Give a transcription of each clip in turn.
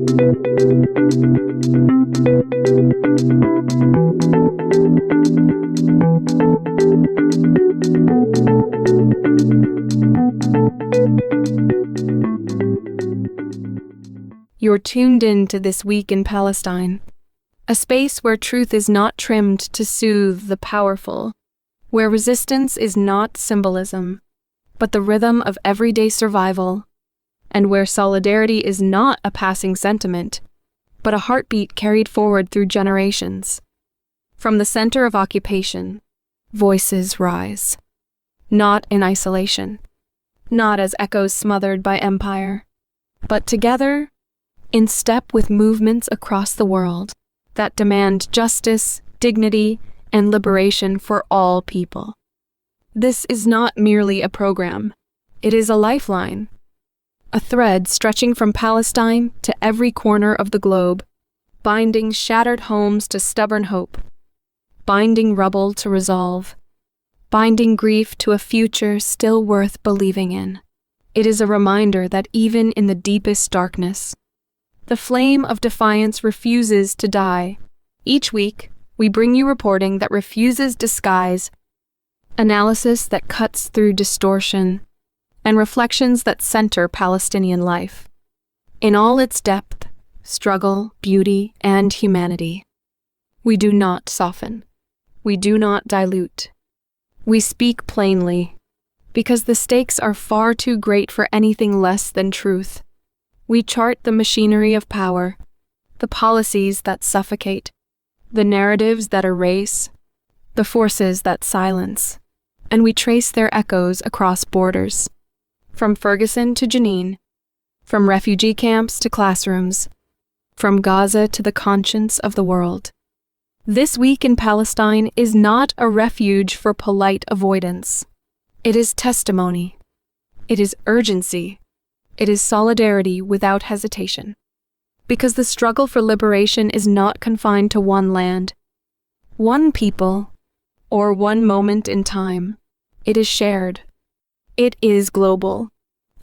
You're tuned in to This Week in Palestine, a space where truth is not trimmed to soothe the powerful, where resistance is not symbolism, but the rhythm of everyday survival, and where solidarity is not a passing sentiment, but a heartbeat carried forward through generations. From the center of occupation, voices rise, not in isolation, not as echoes smothered by empire, but together, in step with movements across the world that demand justice, dignity, and liberation for all people. This is not merely a program. It is a lifeline, a thread stretching from Palestine to every corner of the globe, binding shattered homes to stubborn hope, binding rubble to resolve, binding grief to a future still worth believing in. It is a reminder that even in the deepest darkness, the flame of defiance refuses to die. Each week, we bring you reporting that refuses disguise, analysis that cuts through distortion, and reflections that center Palestinian life in all its depth, struggle, beauty, and humanity. We do not soften. We do not dilute. We speak plainly, because the stakes are far too great for anything less than truth. We chart the machinery of power, the policies that suffocate, the narratives that erase, the forces that silence, and we trace their echoes across borders, from Ferguson to Jenin, from refugee camps to classrooms, from Gaza to the conscience of the world. This Week in Palestine is not a refuge for polite avoidance. It is testimony. It is urgency. It is solidarity without hesitation. Because the struggle for liberation is not confined to one land, one people, or one moment in time. It is shared. It is global.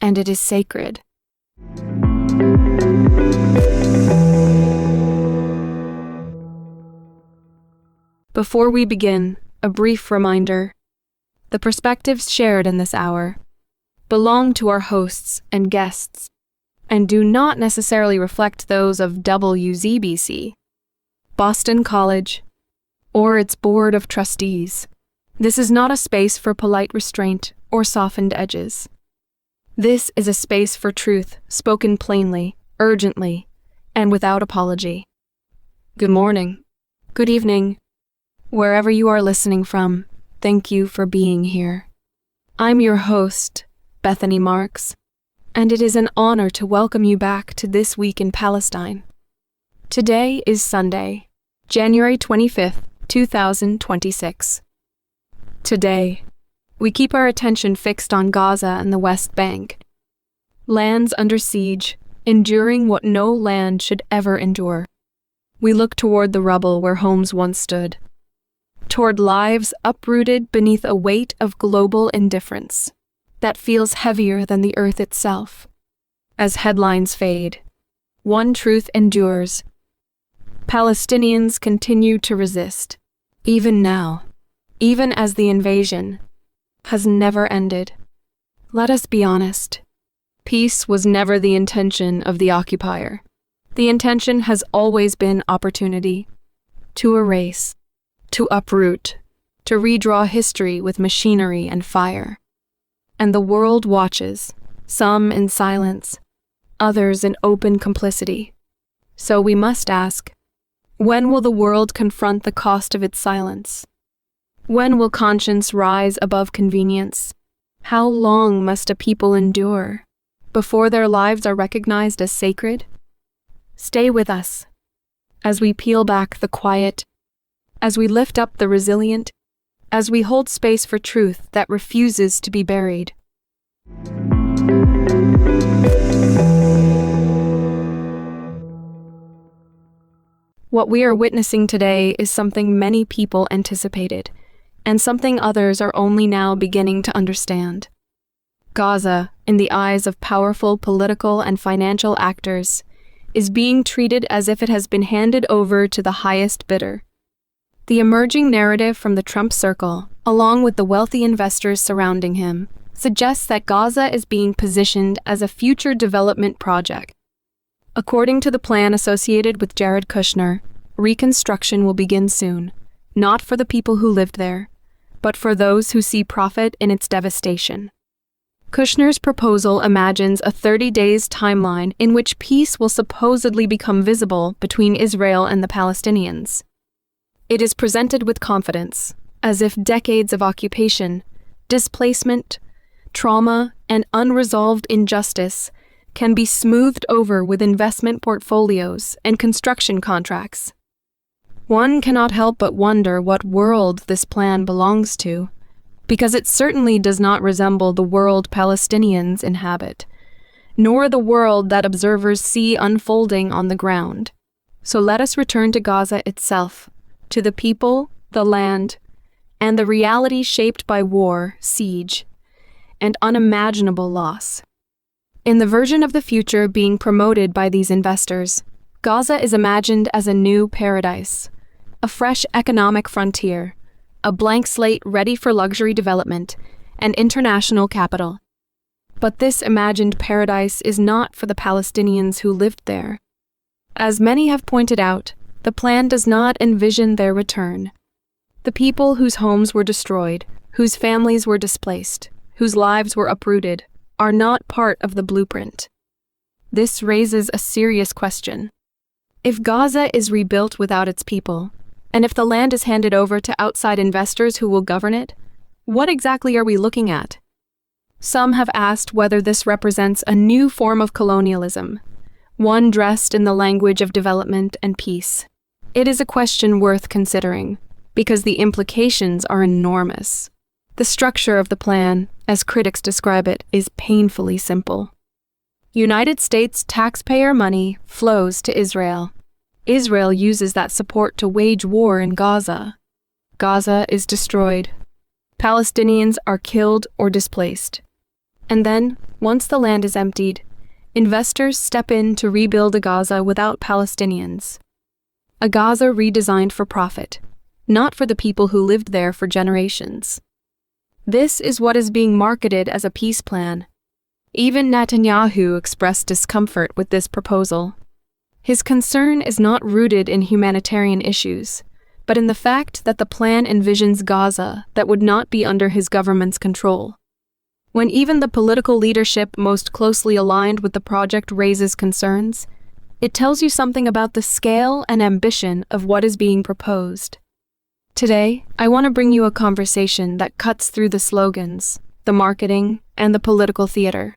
And it is sacred. Before we begin, a brief reminder. The perspectives shared in this hour belong to our hosts and guests, and do not necessarily reflect those of WZBC, Boston College, or its Board of Trustees. This is not a space for polite restraint or softened edges. This is a space for truth spoken plainly, urgently, and without apology. Good morning, good evening, wherever you are listening from, thank you for being here. I'm your host, Bethany Marks, and it is an honor to welcome you back to This Week in Palestine. Today is Sunday, January 25th, 2026. Today, we keep our attention fixed on Gaza and the West Bank, lands under siege, enduring what no land should ever endure. We look toward the rubble where homes once stood, toward lives uprooted beneath a weight of global indifference that feels heavier than the earth itself. As headlines fade, one truth endures. Palestinians continue to resist, even now, even as the invasion has never ended. Let us be honest. Peace was never the intention of the occupier. The intention has always been opportunity, to erase, to uproot, to redraw history with machinery and fire. And the world watches, some in silence, others in open complicity. So we must ask, when will the world confront the cost of its silence? When will conscience rise above convenience? How long must a people endure before their lives are recognized as sacred? Stay with us as we peel back the quiet, as we lift up the resilient, as we hold space for truth that refuses to be buried. What we are witnessing today is something many people anticipated, and something others are only now beginning to understand. Gaza, in the eyes of powerful political and financial actors, is being treated as if it has been handed over to the highest bidder. The emerging narrative from the Trump circle, along with the wealthy investors surrounding him, suggests that Gaza is being positioned as a future development project. According to the plan associated with Jared Kushner, reconstruction will begin soon, not for the people who lived there, but for those who see profit in its devastation. Kushner's proposal imagines a 30 days timeline in which peace will supposedly become visible between Israel and the Palestinians. It is presented with confidence, as if decades of occupation, displacement, trauma, and unresolved injustice can be smoothed over with investment portfolios and construction contracts. One cannot help but wonder what world this plan belongs to, because it certainly does not resemble the world Palestinians inhabit, nor the world that observers see unfolding on the ground. So let us return to Gaza itself, to the people, the land, and the reality shaped by war, siege, and unimaginable loss. In the version of the future being promoted by these investors, Gaza is imagined as a new paradise, a fresh economic frontier, a blank slate ready for luxury development and international capital. But this imagined paradise is not for the Palestinians who lived there. As many have pointed out, the plan does not envision their return. The people whose homes were destroyed, whose families were displaced, whose lives were uprooted, are not part of the blueprint. This raises a serious question. If Gaza is rebuilt without its people, and if the land is handed over to outside investors who will govern it, what exactly are we looking at? Some have asked whether this represents a new form of colonialism, one dressed in the language of development and peace. It is a question worth considering, because the implications are enormous. The structure of the plan, as critics describe it, is painfully simple. United States taxpayer money flows to Israel. Israel uses that support to wage war in Gaza. Gaza is destroyed. Palestinians are killed or displaced. And then, once the land is emptied, investors step in to rebuild a Gaza without Palestinians. A Gaza redesigned for profit, not for the people who lived there for generations. This is what is being marketed as a peace plan. Even Netanyahu expressed discomfort with this proposal. His concern is not rooted in humanitarian issues, but in the fact that the plan envisions Gaza that would not be under his government's control. When even the political leadership most closely aligned with the project raises concerns, it tells you something about the scale and ambition of what is being proposed. Today, I want to bring you a conversation that cuts through the slogans, the marketing, and the political theater.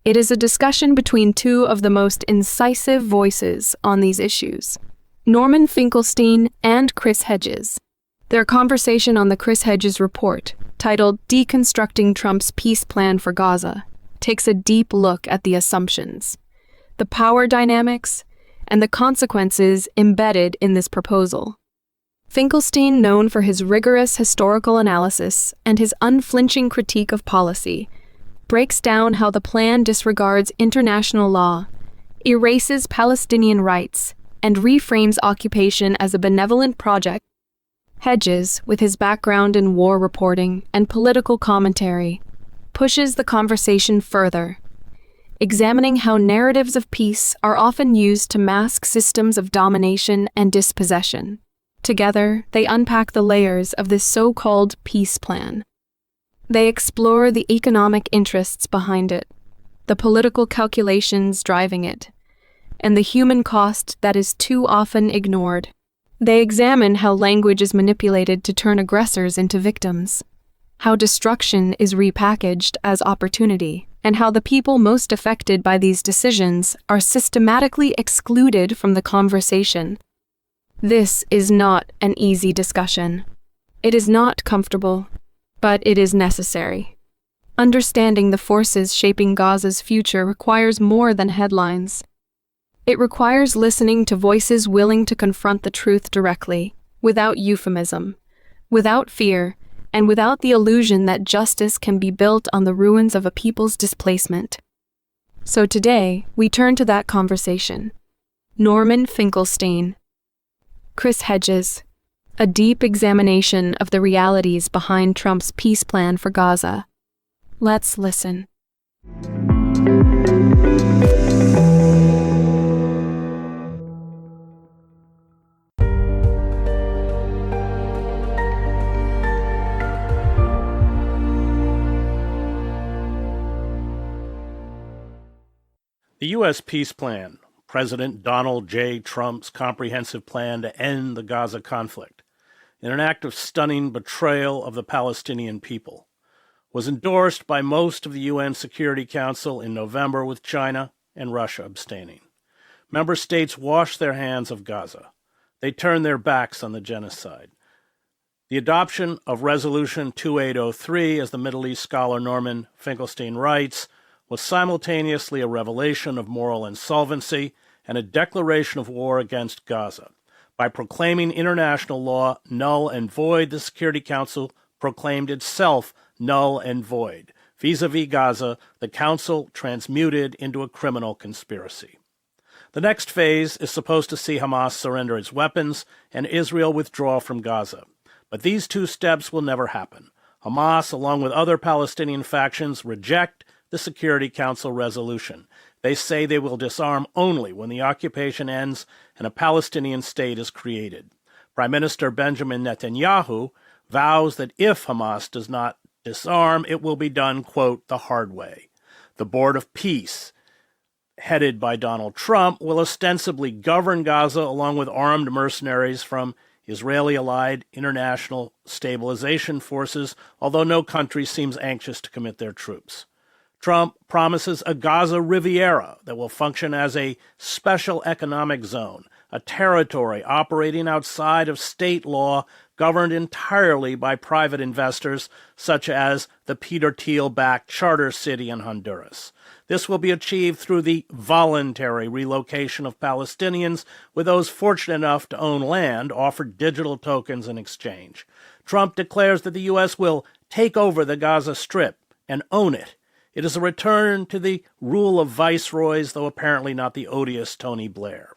It is a discussion between two of the most incisive voices on these issues, Norman Finkelstein and Chris Hedges. Their conversation on the Chris Hedges report, titled Deconstructing Trump's Peace Plan for Gaza, takes a deep look at the assumptions, the power dynamics, and the consequences embedded in this proposal. Finkelstein, known for his rigorous historical analysis and his unflinching critique of policy, breaks down how the plan disregards international law, erases Palestinian rights, and reframes occupation as a benevolent project. Hedges, with his background in war reporting and political commentary, pushes the conversation further, examining how narratives of peace are often used to mask systems of domination and dispossession. Together, they unpack the layers of this so-called peace plan. They explore the economic interests behind it, the political calculations driving it, and the human cost that is too often ignored. They examine how language is manipulated to turn aggressors into victims, how destruction is repackaged as opportunity, and how the people most affected by these decisions are systematically excluded from the conversation. This is not an easy discussion. It is not comfortable, but it is necessary. Understanding the forces shaping Gaza's future requires more than headlines. It requires listening to voices willing to confront the truth directly, without euphemism, without fear, and without the illusion that justice can be built on the ruins of a people's displacement. So today, we turn to that conversation. Norman Finkelstein. Chris Hedges. A deep examination of the realities behind Trump's peace plan for Gaza. Let's listen. The U.S. peace plan, President Donald J. Trump's comprehensive plan to end the Gaza conflict, in an act of stunning betrayal of the Palestinian people, was endorsed by most of the UN Security Council in November, with China and Russia abstaining. Member states washed their hands of Gaza. They turned their backs on the genocide. The adoption of Resolution 2803, as the Middle East scholar Norman Finkelstein writes, was simultaneously a revelation of moral insolvency and a declaration of war against Gaza. By proclaiming international law null and void, the Security Council proclaimed itself null and void. Vis-a-vis Gaza, the Council transmuted into a criminal conspiracy. The next phase is supposed to see Hamas surrender its weapons and Israel withdraw from Gaza. But these two steps will never happen. Hamas, along with other Palestinian factions, reject the Security Council resolution. They say they will disarm only when the occupation ends and a Palestinian state is created. Prime Minister Benjamin Netanyahu vows that if Hamas does not disarm, it will be done, quote, the hard way. The Board of Peace, headed by Donald Trump, will ostensibly govern Gaza along with armed mercenaries from Israeli-allied international stabilization forces, although no country seems anxious to commit their troops. Trump promises a Gaza Riviera that will function as a special economic zone, a territory operating outside of state law, governed entirely by private investors, such as the Peter Thiel-backed Charter City in Honduras. This will be achieved through the voluntary relocation of Palestinians, with those fortunate enough to own land offered digital tokens in exchange. Trump declares that the U.S. will take over the Gaza Strip and own it. It is a return to the rule of viceroys, though apparently not the odious Tony Blair.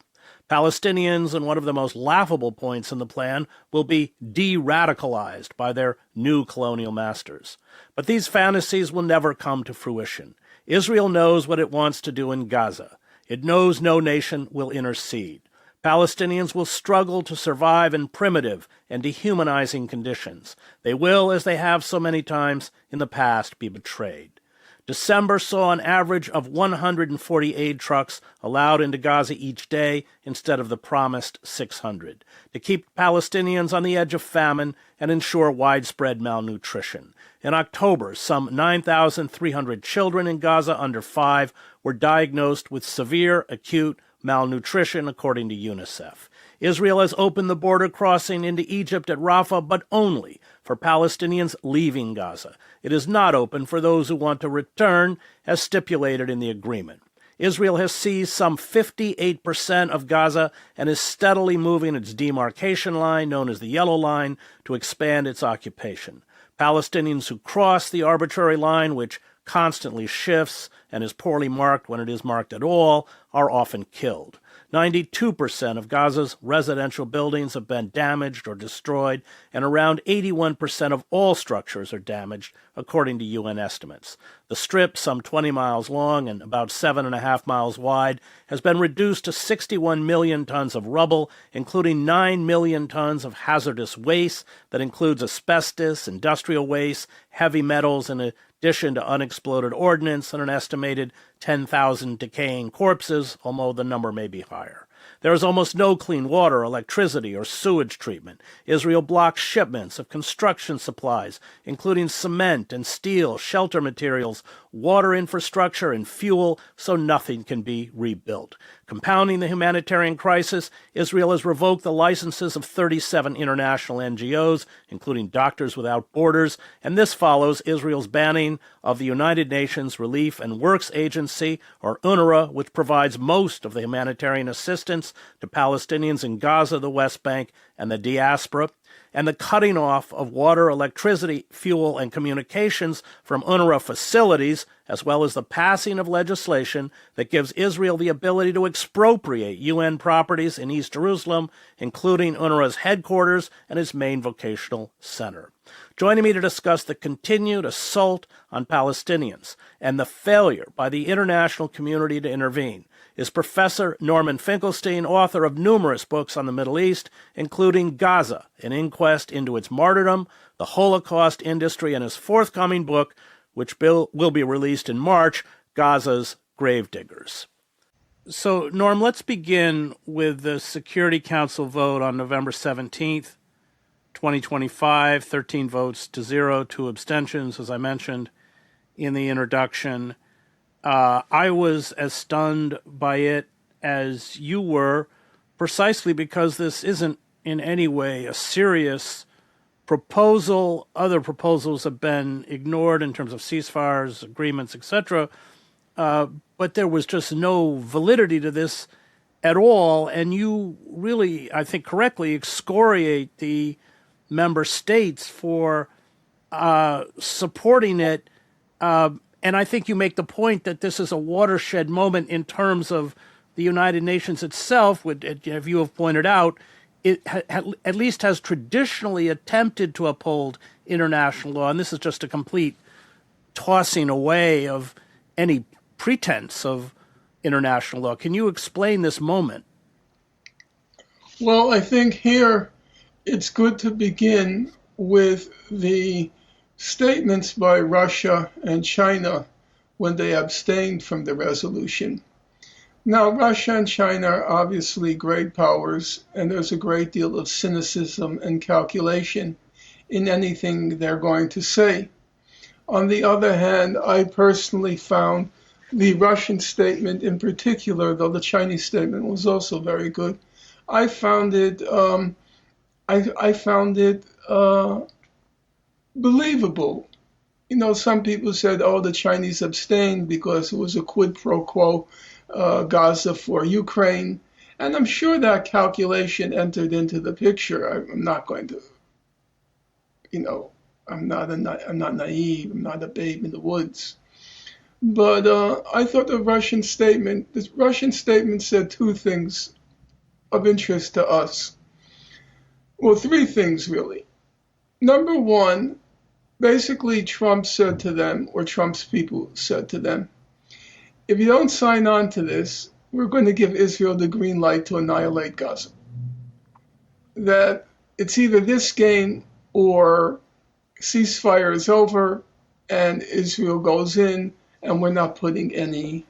Palestinians, and one of the most laughable points in the plan, will be de-radicalized by their new colonial masters. But these fantasies will never come to fruition. Israel knows what it wants to do in Gaza. It knows no nation will intercede. Palestinians will struggle to survive in primitive and dehumanizing conditions. They will, as they have so many times in the past, be betrayed. December saw an average of 140 aid trucks allowed into Gaza each day instead of the promised 600, to keep Palestinians on the edge of famine and ensure widespread malnutrition. In October, some 9,300 children in Gaza under 5 were diagnosed with severe acute malnutrition, according to UNICEF. Israel has opened the border crossing into Egypt at Rafah, but only for Palestinians leaving Gaza. It is not open for those who want to return, as stipulated in the agreement. Israel has seized some 58% of Gaza and is steadily moving its demarcation line, known as the Yellow Line, to expand its occupation. Palestinians who cross the arbitrary line, which constantly shifts and is poorly marked when it is marked at all, are often killed. 92% of Gaza's residential buildings have been damaged or destroyed, and around 81% of all structures are damaged, according to UN estimates. The strip, some 20 miles long and about 7.5 miles wide, has been reduced to 61 million tons of rubble, including 9 million tons of hazardous waste that includes asbestos, industrial waste, heavy metals, in addition to unexploded ordnance, and an estimated 10,000 decaying corpses, although the number may be higher. There is almost no clean water, electricity, or sewage treatment. Israel blocks shipments of construction supplies, including cement and steel, shelter materials, water infrastructure, and fuel, so nothing can be rebuilt. Compounding the humanitarian crisis, Israel has revoked the licenses of 37 international NGOs, including Doctors Without Borders, and this follows Israel's banning of the United Nations Relief and Works Agency, or UNRWA, which provides most of the humanitarian assistance assistance to Palestinians in Gaza, the West Bank, and the diaspora, and the cutting off of water, electricity, fuel, and communications from UNRWA facilities, as well as the passing of legislation that gives Israel the ability to expropriate UN properties in East Jerusalem, including UNRWA's headquarters and its main vocational center. Joining me to discuss the continued assault on Palestinians and the failure by the international community to intervene is Professor Norman Finkelstein, author of numerous books on the Middle East, including Gaza, an inquest into its martyrdom, the Holocaust industry, and his forthcoming book, which will be released in March, Gaza's Gravediggers. So, Norm, let's begin with the Security Council vote on November 17th, 2025, 13 votes to 0, 2 abstentions, as I mentioned in the introduction. I was as stunned by it as you were, precisely because this isn't in any way a serious proposal. Other proposals have been ignored in terms of ceasefires, agreements, etc. But there was just no validity to this at all. And you really, I think correctly, excoriate the member states for supporting it. And I think you make the point that this is a watershed moment in terms of the United Nations itself, which, as you have pointed out, it at least has traditionally attempted to uphold international law. And this is just a complete tossing away of any pretense of international law. Can you explain this moment? Well, I think here it's good to begin with the statements by Russia and China when they abstained from the resolution. Now, Russia and China are obviously great powers, and there's a great deal of cynicism and calculation in anything they're going to say. On the other hand, I personally found the Russian statement in particular, though the Chinese statement was also very good, I found it believable. You know, some people said, oh, the Chinese abstained because it was a quid pro quo, Gaza for Ukraine. And I'm sure that calculation entered into the picture. I'm not going to, I'm not naive. I'm not a babe in the woods. But I thought the Russian statement said two things of interest to us. Well, three things, really. Number one, basically Trump said to them, or Trump's people said to them, if you don't sign on to this, we're going to give Israel the green light to annihilate Gaza. That it's either this game or ceasefire is over and Israel goes in and we're not putting any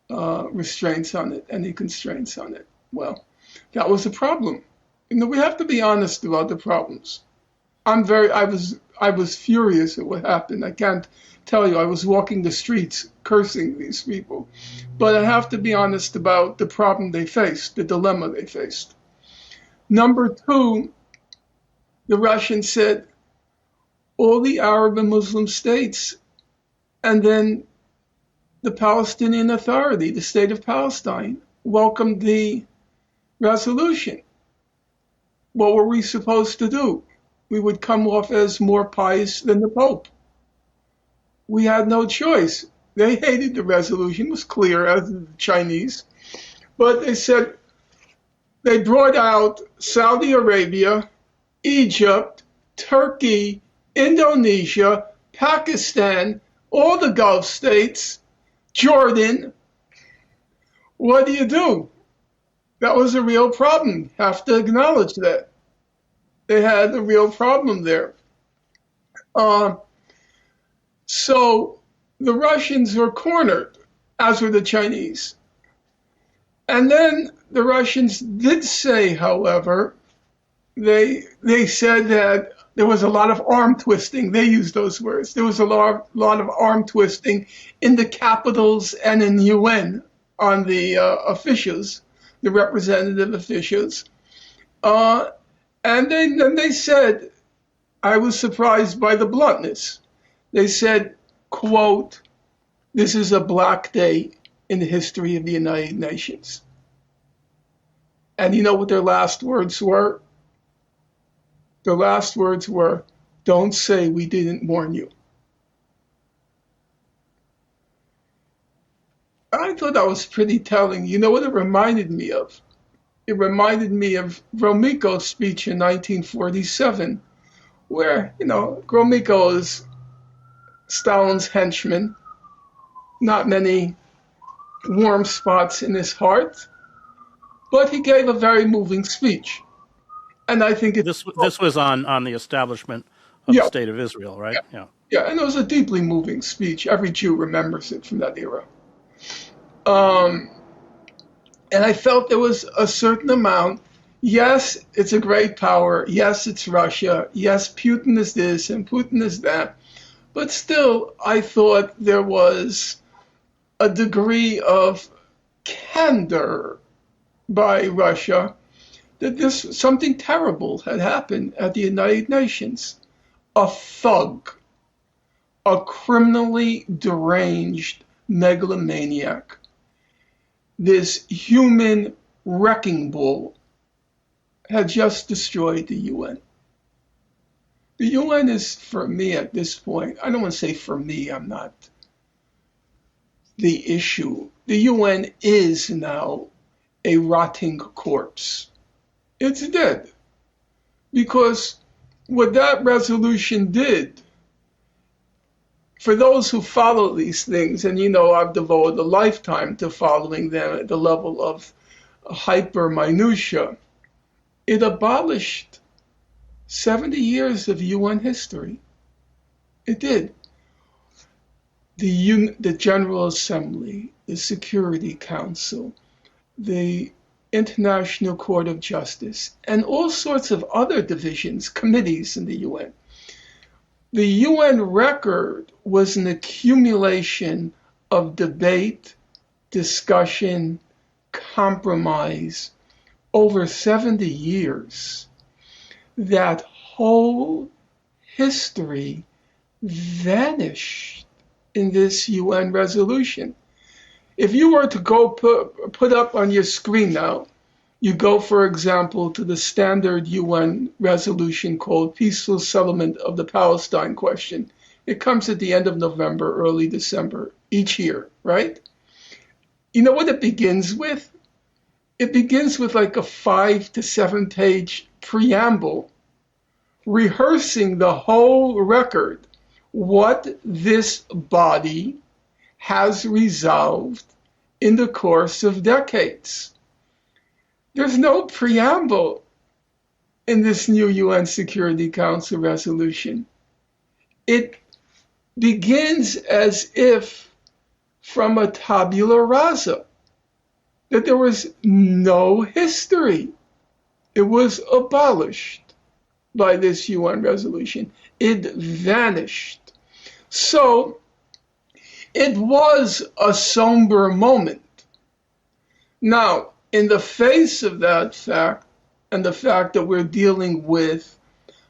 restraints on it, any constraints on it. Well, that was a problem. We have to be honest about the problems. I was furious at what happened. I can't tell you, I was walking the streets cursing these people. But I have to be honest about the problem they faced, the dilemma they faced. Number two, the Russians said all the Arab and Muslim states, and then the Palestinian Authority, the state of Palestine, welcomed the resolution. What were we supposed to do? We would come off as more pious than the Pope. We had no choice. They hated the resolution, it was clear, as the Chinese. But they said they brought out Saudi Arabia, Egypt, Turkey, Indonesia, Pakistan, all the Gulf states, Jordan. What do? That was a real problem. Have to acknowledge that. They had a real problem there. So the Russians were cornered, as were the Chinese. And then the Russians did say, however, they said that there was a lot of arm twisting. They used those words. There was a lot of arm twisting in the capitals and in the UN on the officials, the representative officials. And then they said, I was surprised by the bluntness. They said, quote, this is a black day in the history of the United Nations. And you know what their last words were? Their last words were, "Don't say we didn't warn you." I thought that was pretty telling. You know what it reminded me of? It reminded me of Gromyko's speech in 1947, where, Gromyko is Stalin's henchman, not many warm spots in his heart, but he gave a very moving speech. And I think this was on the establishment of the State of Israel, right? Yeah, and it was a deeply moving speech. Every Jew remembers it from that era. And I felt there was a certain amount. Yes, it's a great power. Yes, it's Russia. Yes, Putin is this and Putin is that. But still, I thought there was a degree of candor by Russia that something terrible had happened at the United Nations. A thug, a criminally deranged megalomaniac, this human wrecking ball had just destroyed the UN. The UN is, for me at this point, I don't want to say for me, I'm not the issue. The UN is now a rotting corpse. It's dead. Because what that resolution did, for those who follow these things, and I've devoted a lifetime to following them at the level of hyper minutia, it abolished 70 years of UN history. It did. The General Assembly, the Security Council, the International Court of Justice, and all sorts of other divisions, committees in the UN. The UN record was an accumulation of debate, discussion, compromise over 70 years. That whole history vanished in this UN resolution. If you were to go put up on your screen now, you go, for example, to the standard UN resolution called Peaceful Settlement of the Palestine Question. It comes at the end of November, early December, each year, right? You know what it begins with? It begins with like a 5 to 7 page preamble, rehearsing the whole record, what this body has resolved in the course of decades. There's no preamble in this new UN Security Council resolution. It begins as if from a tabula rasa, that there was no history. It was abolished by this UN resolution. It vanished. So it was a somber moment. Now, in the face of that fact, and the fact that we're dealing with,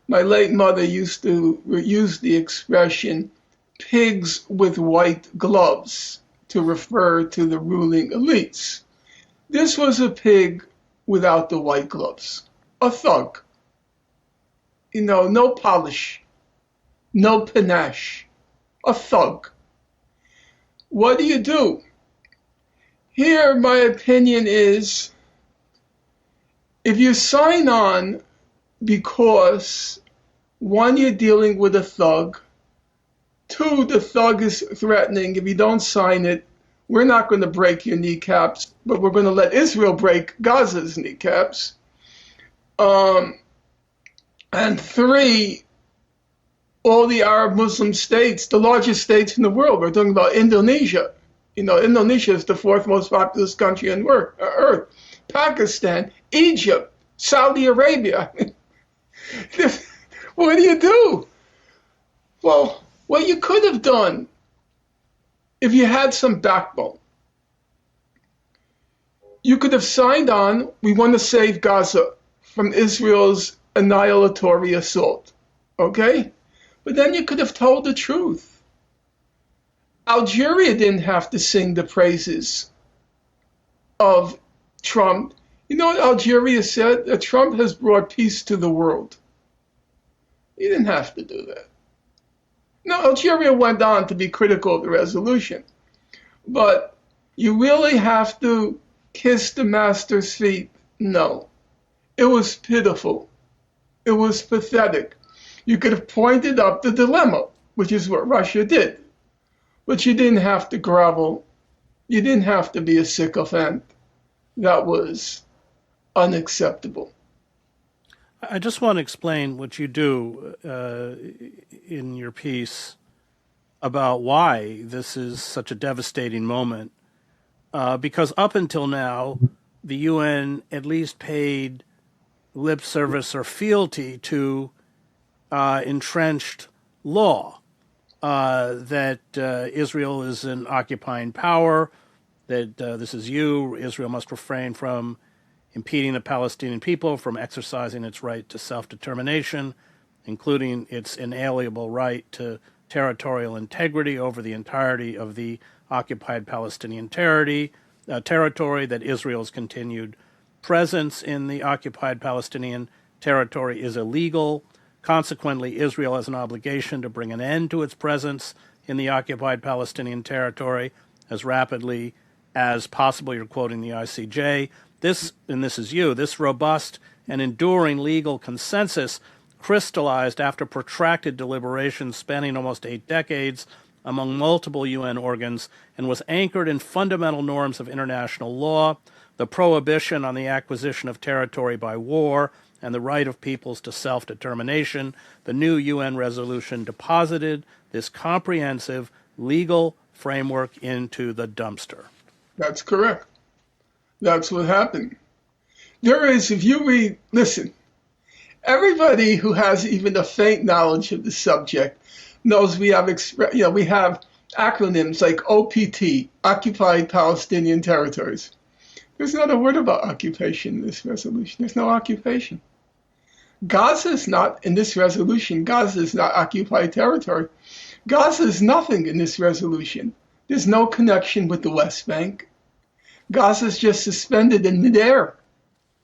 my late mother used to use the expression, pigs with white gloves, to refer to the ruling elites. This was a pig without the white gloves, a thug. No polish, no panache, a thug. What do? Here, my opinion is, if you sign on because, one, you're dealing with a thug, two, the thug is threatening, if you don't sign it, we're not going to break your kneecaps, but we're going to let Israel break Gaza's kneecaps. And three, all the Arab Muslim states, the largest states in the world, we're talking about Indonesia. Indonesia is the fourth most populous country on earth. Pakistan, Egypt, Saudi Arabia. What do? Well, what you could have done, if you had some backbone, you could have signed on, we want to save Gaza from Israel's annihilatory assault, okay? But then you could have told the truth. Algeria didn't have to sing the praises of Trump. You know what Algeria said? That Trump has brought peace to the world. He didn't have to do that. No, Algeria went on to be critical of the resolution. But you really have to kiss the master's feet? No. It was pitiful. It was pathetic. You could have pointed up the dilemma, which is what Russia did. But you didn't have to grovel. You didn't have to be a sycophant. That was unacceptable. I just want to explain what you do in your piece about why this is such a devastating moment. Because up until now, the UN at least paid lip service or fealty to entrenched law, that Israel is an occupying power, that Israel must refrain from impeding the Palestinian people from exercising its right to self-determination, including its inalienable right to territorial integrity over the entirety of the occupied Palestinian territory, that Israel's continued presence in the occupied Palestinian territory is illegal. Consequently, Israel has an obligation to bring an end to its presence in the occupied Palestinian territory as rapidly as possible. You're quoting the ICJ. This robust and enduring legal consensus crystallized after protracted deliberations spanning almost 8 decades among multiple UN organs and was anchored in fundamental norms of international law, the prohibition on the acquisition of territory by war, and the right of peoples to self-determination. The new UN resolution deposited this comprehensive legal framework into the dumpster. That's correct. That's what happened. Listen, everybody who has even a faint knowledge of the subject knows we have acronyms like OPT, Occupied Palestinian Territories. There's not a word about occupation in this resolution. There's no occupation. Gaza is not in this resolution. Gaza is not occupied territory. Gaza is nothing in this resolution. There's no connection with the West Bank. Gaza is just suspended in midair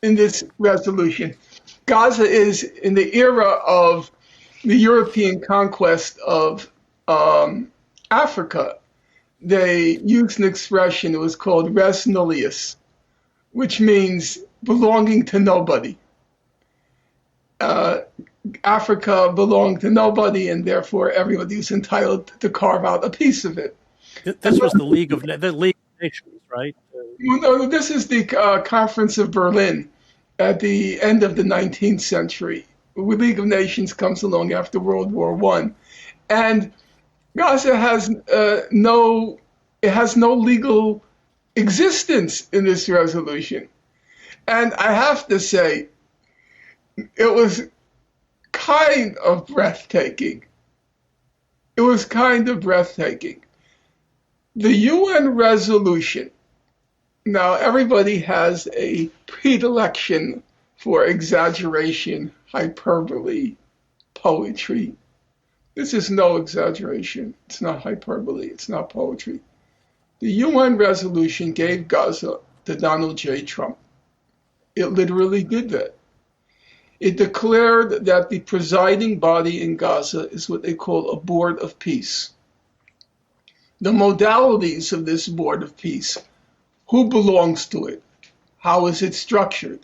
in this resolution. Gaza is in the era of the European conquest of Africa. They used an expression, it was called res nullius, which means belonging to nobody. Africa belonged to nobody, and therefore everybody was entitled to carve out a piece of it. This was the League of Nations, right? No, this is the Conference of Berlin at the end of the 19th century. The League of Nations comes along after World War I. And Gaza has no legal existence in this resolution. And I have to say, it was kind of breathtaking. It was kind of breathtaking. The UN resolution, now everybody has a predilection for exaggeration, hyperbole, poetry. This is no exaggeration. It's not hyperbole. It's not poetry. The UN resolution gave Gaza to Donald J. Trump. It literally did that. It declared that the presiding body in Gaza is what they call a board of peace. The modalities of this board of peace, who belongs to it, how is it structured?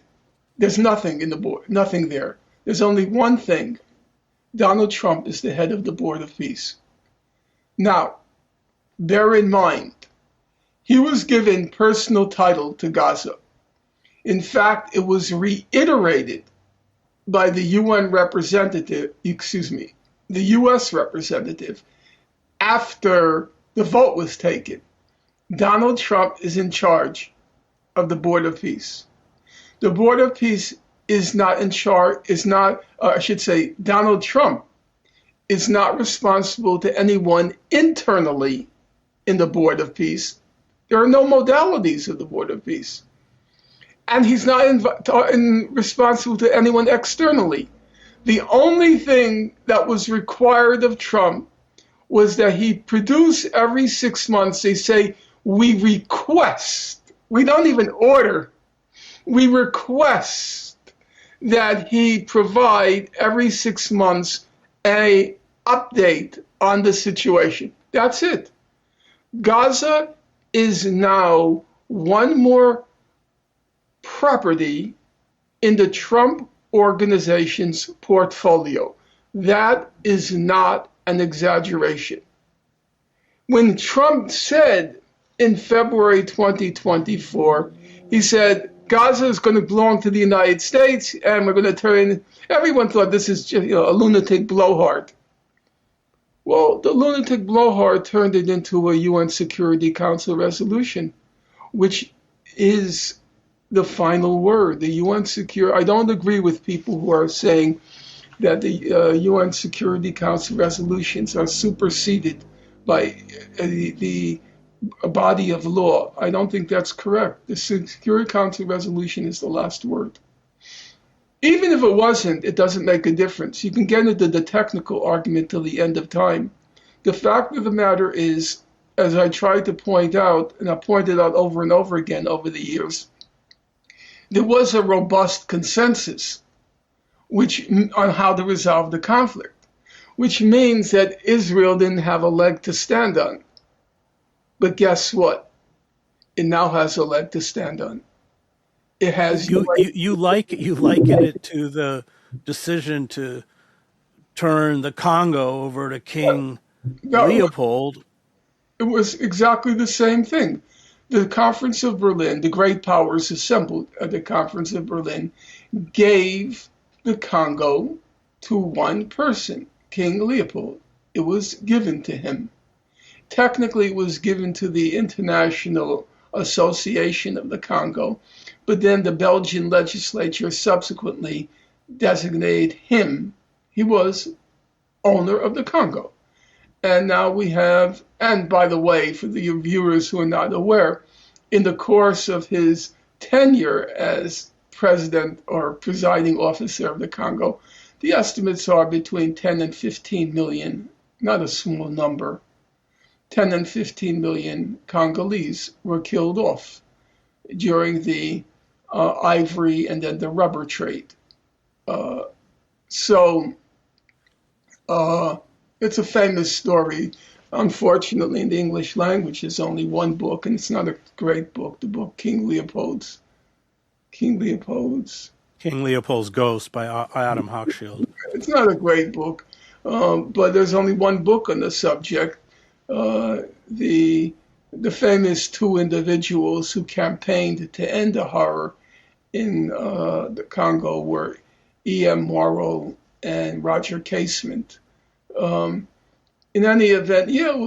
There's nothing in the board, nothing there. There's only one thing. Donald Trump is the head of the board of peace. Now, bear in mind, he was given personal title to Gaza. In fact, it was reiterated by the UN representative, the US representative, after the vote was taken. Donald Trump is in charge of the Board of Peace. The Board of Peace is not in charge, Donald Trump is not responsible to anyone internally in the Board of Peace. There are no modalities of the Board of Peace. And he's not responsible to anyone externally. The only thing that was required of Trump was that he produce every 6 months, they say, we request, we don't even order, We request that he provide every 6 months a update on the situation. That's it. Gaza is now one more property in the Trump organization's portfolio. That is not an exaggeration. When Trump said in February 2024, he said, Gaza is going to belong to the United States and we're going to turn, everyone thought this is just, a lunatic blowhard. Well, the lunatic blowhard turned it into a UN Security Council resolution, which is the final word. The UN I don't agree with people who are saying that the UN Security Council resolutions are superseded by the body of law. I don't think that's correct. The Security Council resolution is the last word. Even if it wasn't, it doesn't make a difference. You can get into the technical argument till the end of time. The fact of the matter is, as I tried to point out, and I pointed out over and over again over the years, there was a robust consensus on how to resolve the conflict, which means that Israel didn't have a leg to stand on. But guess what? It now has a leg to stand on. It has. You liken it to the decision to turn the Congo over to King Leopold. It was exactly the same thing. The Conference of Berlin, the great powers assembled at the Conference of Berlin, gave the Congo to one person, King Leopold. It was given to him. Technically, it was given to the International Association of the Congo, but then the Belgian legislature subsequently designated him. He was owner of the Congo. And now we have, and by the way, for the viewers who are not aware, in the course of his tenure as president or presiding officer of the Congo, the estimates are between 10 and 15 million, not a small number. 10 and 15 million Congolese were killed off during the ivory and then the rubber trade. It's a famous story. Unfortunately, in the English language, there's only one book, and it's not a great book, the book King Leopold's Ghost by Adam Hochschild. It's not a great book, but there's only one book on the subject. The famous two individuals who campaigned to end the horror in the Congo were E.M. Morrow and Roger Casement. In any event, it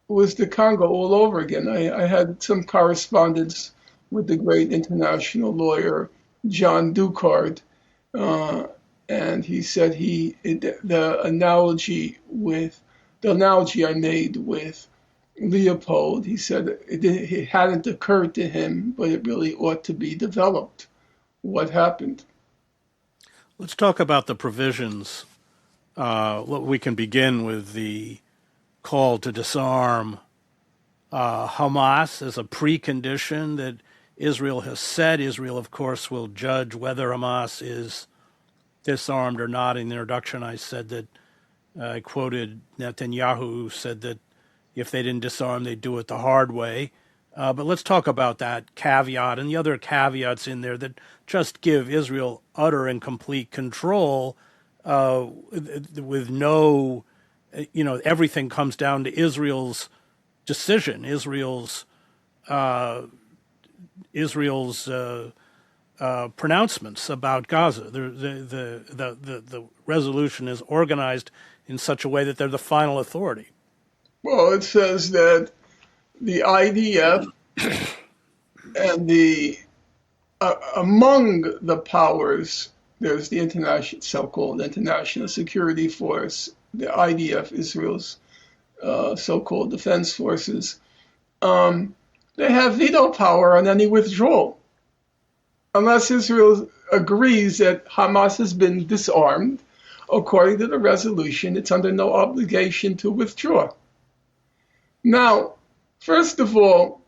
was the Congo all over again. I had some correspondence with the great international lawyer John Ducard, and he said the analogy I made with Leopold, he said it hadn't occurred to him, but it really ought to be developed. What happened? Let's talk about the provisions. We can begin with the call to disarm Hamas as a precondition that Israel has said. Israel, of course, will judge whether Hamas is disarmed or not. In the introduction, I said that I quoted Netanyahu, who said that if they didn't disarm, they'd do it the hard way. But let's talk about that caveat and the other caveats in there that just give Israel utter and complete control with no, everything comes down to Israel's decision, Israel's pronouncements about Gaza. The resolution is organized in such a way that they're the final authority. Well, it says that the IDF and among the powers, there's the so-called International Security Force, the IDF, Israel's so-called defense forces. They have veto power on any withdrawal. Unless Israel agrees that Hamas has been disarmed, according to the resolution, it's under no obligation to withdraw. Now, first of all,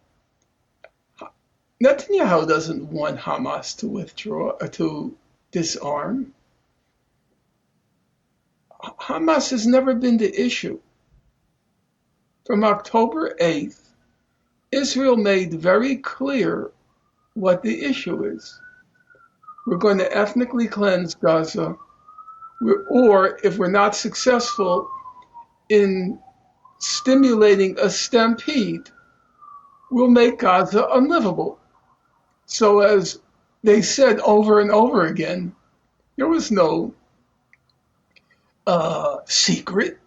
Netanyahu doesn't want Hamas to withdraw or to disarm. Hamas has never been the issue. From October 8th, Israel made very clear what the issue is. We're going to ethnically cleanse Gaza, or if we're not successful in stimulating a stampede, we'll make Gaza unlivable. So as they said over and over again, there was no secret.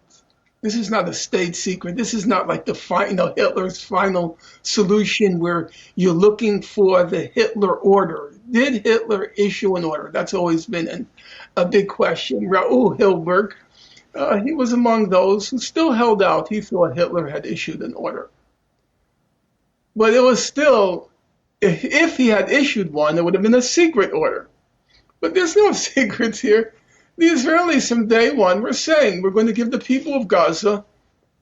This is not a state secret. This is not like Hitler's final solution where you're looking for the Hitler order. Did Hitler issue an order? That's always been a big question. Raoul Hilberg, he was among those who still held out. He thought Hitler had issued an order. But it was still, if he had issued one, it would have been a secret order. But there's no secrets here. The Israelis from day one were saying, we're going to give the people of Gaza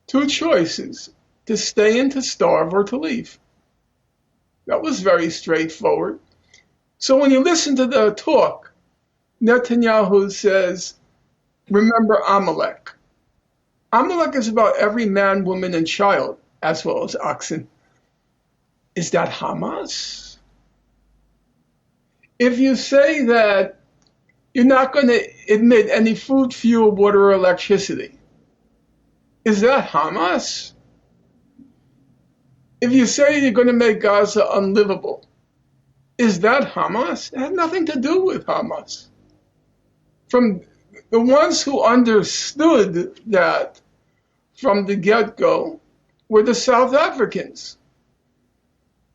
two choices, to stay and to starve or to leave. That was very straightforward. So when you listen to the talk, Netanyahu says, remember Amalek. Amalek is about every man, woman, and child, as well as oxen. Is that Hamas? If you say that you're not going to admit any food, fuel, water, or electricity, is that Hamas? If you say you're going to make Gaza unlivable, is that Hamas? It has nothing to do with Hamas. From the ones who understood that from the get-go were the South Africans.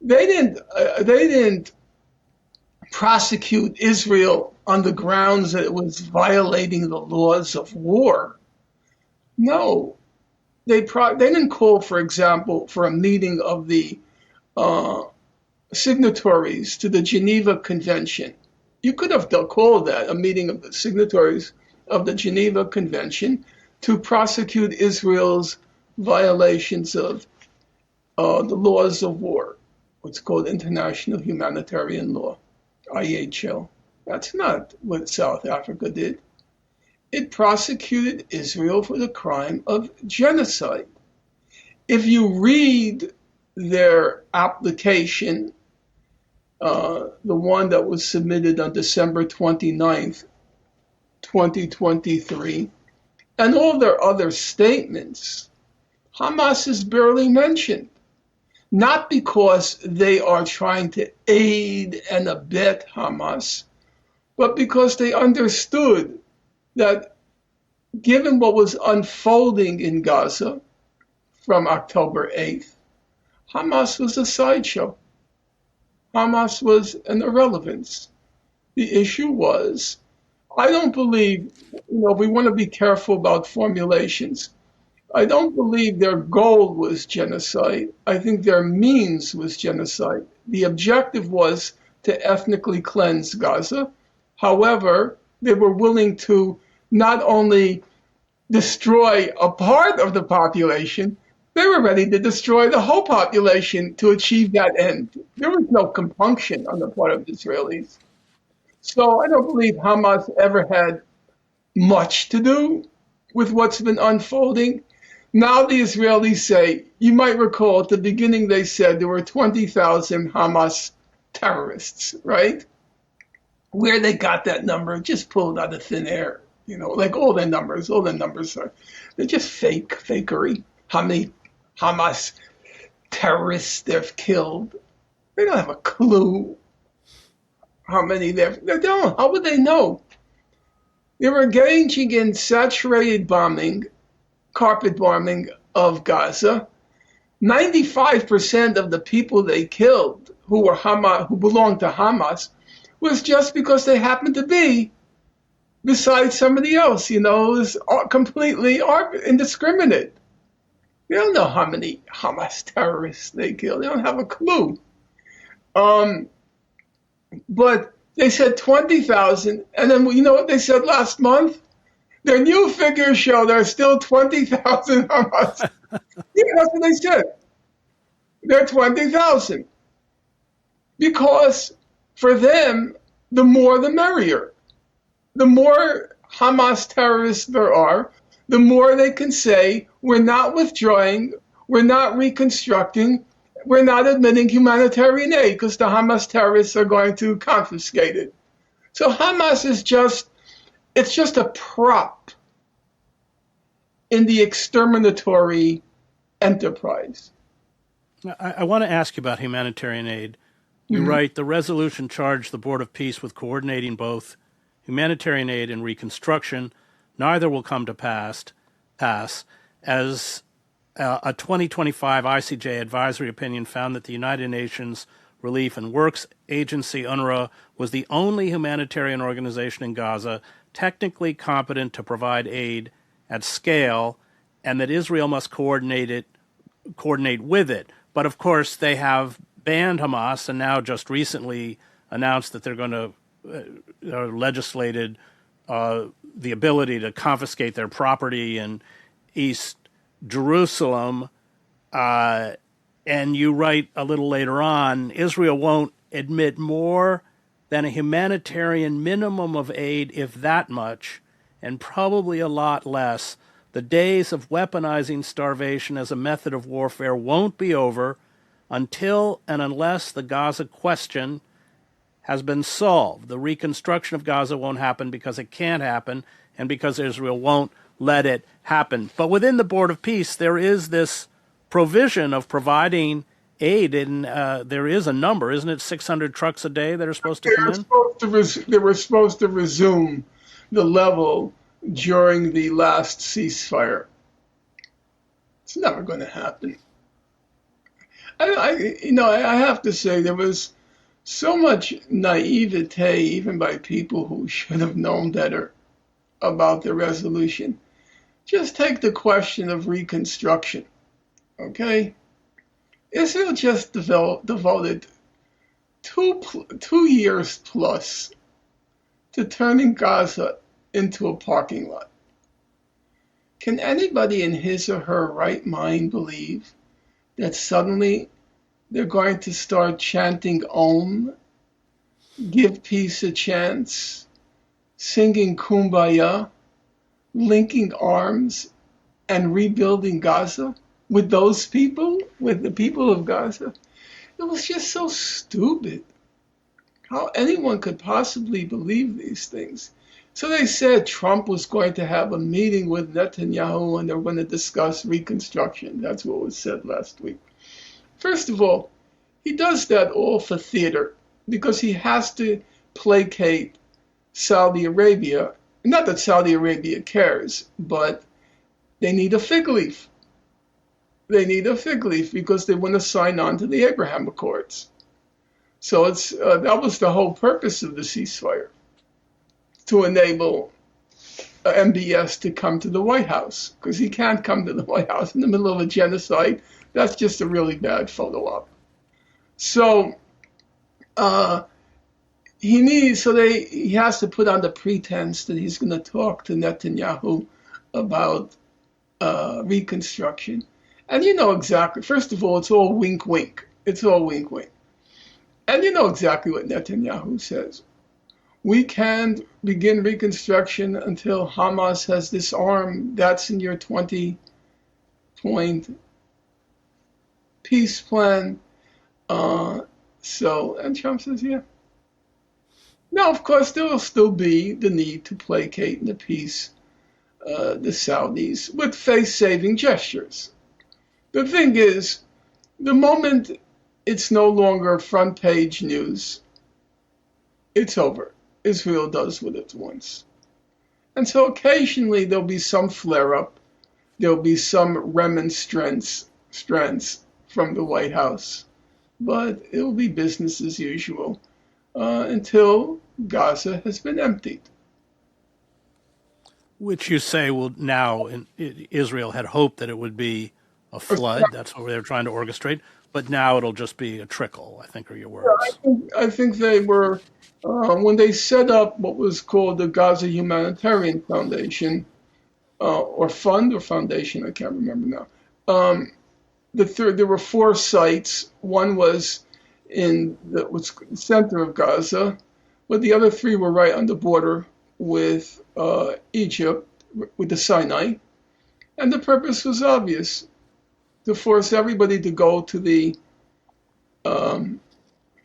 They didn't prosecute Israel on the grounds that it was violating the laws of war. No, they didn't call, for example, for a meeting of the signatories to the Geneva Convention. You could have called that a meeting of the signatories of the Geneva Convention to prosecute Israel's violations of the laws of war, what's called international humanitarian law, IHL. That's not what South Africa did. It prosecuted Israel for the crime of genocide. If you read their application, the one that was submitted on December 29th, 2023, and all their other statements, Hamas is barely mentioned. Not because they are trying to aid and abet Hamas, but because they understood that given what was unfolding in Gaza from October 8th, Hamas was a sideshow. Hamas was an irrelevance. The issue was, I don't believe, we want to be careful about formulations. I don't believe their goal was genocide. I think their means was genocide. The objective was to ethnically cleanse Gaza. However, they were willing to not only destroy a part of the population, they were ready to destroy the whole population to achieve that end. There was no compunction on the part of the Israelis. So I don't believe Hamas ever had much to do with what's been unfolding. Now the Israelis say, you might recall at the beginning they said there were 20,000 Hamas terrorists, right? Where they got that number, just pulled out of thin air. Like all the numbers they're just fakery. How many Hamas terrorists they've killed? They don't have a clue how many they don't. How would they know? They were engaging in saturated bombing, carpet bombing of Gaza. 95% of the people they killed who were Hamas, who belonged to Hamas, was just because they happened to be beside somebody else. It was completely indiscriminate. They don't know how many Hamas terrorists they killed. They don't have a clue. But they said 20,000, and then you know what they said last month? Their new figures show there are still 20,000 Hamas. Yeah, that's what they said. They're 20,000. because for them, the more the merrier. The more Hamas terrorists there are, the more they can say, we're not withdrawing, we're not reconstructing, we're not admitting humanitarian aid because the Hamas terrorists are going to confiscate it. So Hamas is it's just a prop in the exterminatory enterprise. I want to ask you about humanitarian aid. You write, the resolution charged the Board of Peace with coordinating both humanitarian aid and reconstruction. Neither will come to pass, as a 2025 ICJ advisory opinion found that the United Nations Relief and Works Agency, UNRWA, was the only humanitarian organization in Gaza technically competent to provide aid at scale, and that Israel must coordinate with it. But of course, they have banned Hamas, and now just recently announced that they're going to legislated the ability to confiscate their property in East Jerusalem. And you write a little later on, Israel won't admit more than a humanitarian minimum of aid, if that much, and probably a lot less. The days of weaponizing starvation as a method of warfare won't be over until and unless the Gaza question has been solved. The reconstruction of Gaza won't happen because it can't happen and because Israel won't let it happen. But within the Board of Peace, there is this provision of providing aid, and there is a number, isn't it, 600 trucks a day that are supposed to come in? They were supposed to resume the level during the last ceasefire. It's never going to happen. I have to say there was so much naivete, even by people who should have known better about the resolution. Just take the question of reconstruction, okay? Israel just devoted 2 years plus to turning Gaza into a parking lot. Can anybody in his or her right mind believe that suddenly they're going to start chanting Om, give peace a chance, singing Kumbaya, linking arms, and rebuilding Gaza with those people, with the people of Gaza? It was just so stupid how anyone could possibly believe these things. So they said Trump was going to have a meeting with Netanyahu and they were going to discuss reconstruction. That's what was said last week. First of all, he does that all for theater because he has to placate Saudi Arabia. Not that Saudi Arabia cares, but they need a fig leaf. They need a fig leaf because they want to sign on to the Abraham Accords. So that was the whole purpose of the ceasefire, to enable MBS to come to the White House, because he can't come to the White House in the middle of a genocide. That's just a really bad photo op. So he has to put on the pretense that he's going to talk to Netanyahu about reconstruction. And you know exactly, first of all, it's all wink, wink. It's all wink, wink. And you know exactly what Netanyahu says. We can't begin reconstruction until Hamas has disarmed. That's in your 20-point peace plan. And Trump says, yeah. Now, of course, there will still be the need to placate and appease the Saudis with face-saving gestures. The thing is, the moment it's no longer front page news, it's over. Israel does what it wants. And so occasionally there'll be some flare-up. There'll be some remonstrance from the White House. But it'll be business as usual until Gaza has been emptied. Which you say will now, Israel had hoped that it would be a flood. That's what they're trying to orchestrate. But now it'll just be a trickle, I think are your words. I think they were, when they set up what was called the Gaza Humanitarian Foundation, or fund or foundation, I can't remember now. There were 4 sites. One was in the center of Gaza, but the other three were right on the border with Egypt, with the Sinai. And the purpose was obvious, to force everybody to go to the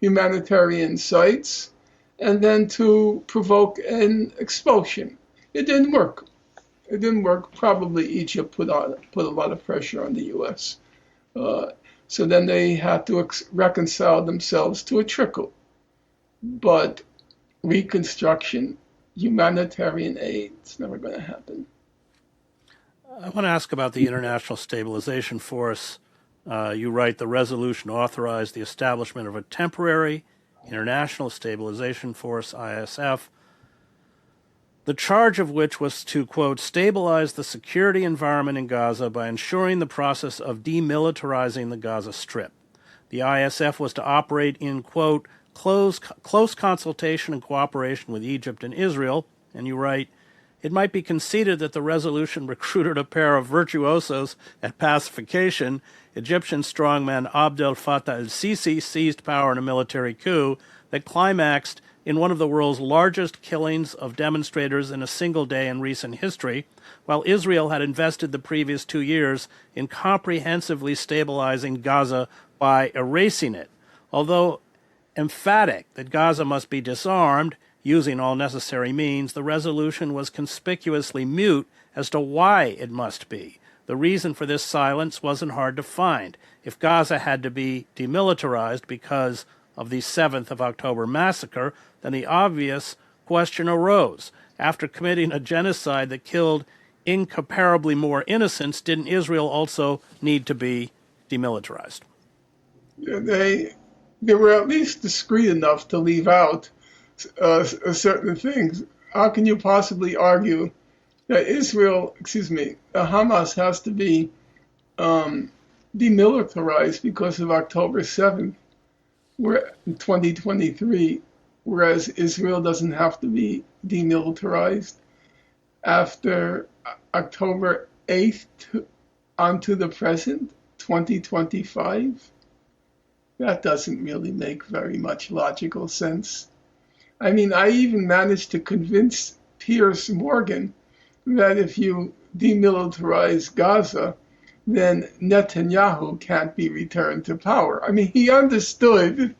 humanitarian sites and then to provoke an expulsion. It didn't work. It didn't work. Probably Egypt put a lot of pressure on the U.S. So then they had to reconcile themselves to a trickle. But reconstruction, humanitarian aid, it's never going to happen. I want to ask about the International Stabilization Force. You write the resolution authorized the establishment of a temporary International Stabilization Force, ISF, the charge of which was to, quote, stabilize the security environment in Gaza by ensuring the process of demilitarizing the Gaza Strip. The ISF was to operate in, quote, close consultation and cooperation with Egypt and Israel, and you write, it might be conceded that the resolution recruited a pair of virtuosos at pacification. Egyptian strongman Abdel Fattah el-Sisi seized power in a military coup that climaxed in one of the world's largest killings of demonstrators in a single day in recent history, while Israel had invested the previous 2 years in comprehensively stabilizing Gaza by erasing it. Although emphatic that Gaza must be disarmed, using all necessary means, the resolution was conspicuously mute as to why it must be. The reason for this silence wasn't hard to find. If Gaza had to be demilitarized because of the 7th of October massacre, then the obvious question arose. After committing a genocide that killed incomparably more innocents, didn't Israel also need to be demilitarized? They were at least discreet enough to leave out certain things. How can you possibly argue that Hamas has to be demilitarized because of October 7th, we're in 2023, whereas Israel doesn't have to be demilitarized after October 8th onto the present, 2025? That doesn't really make very much logical sense. I mean, I even managed to convince Piers Morgan that if you demilitarize Gaza, then Netanyahu can't be returned to power. I mean, he understood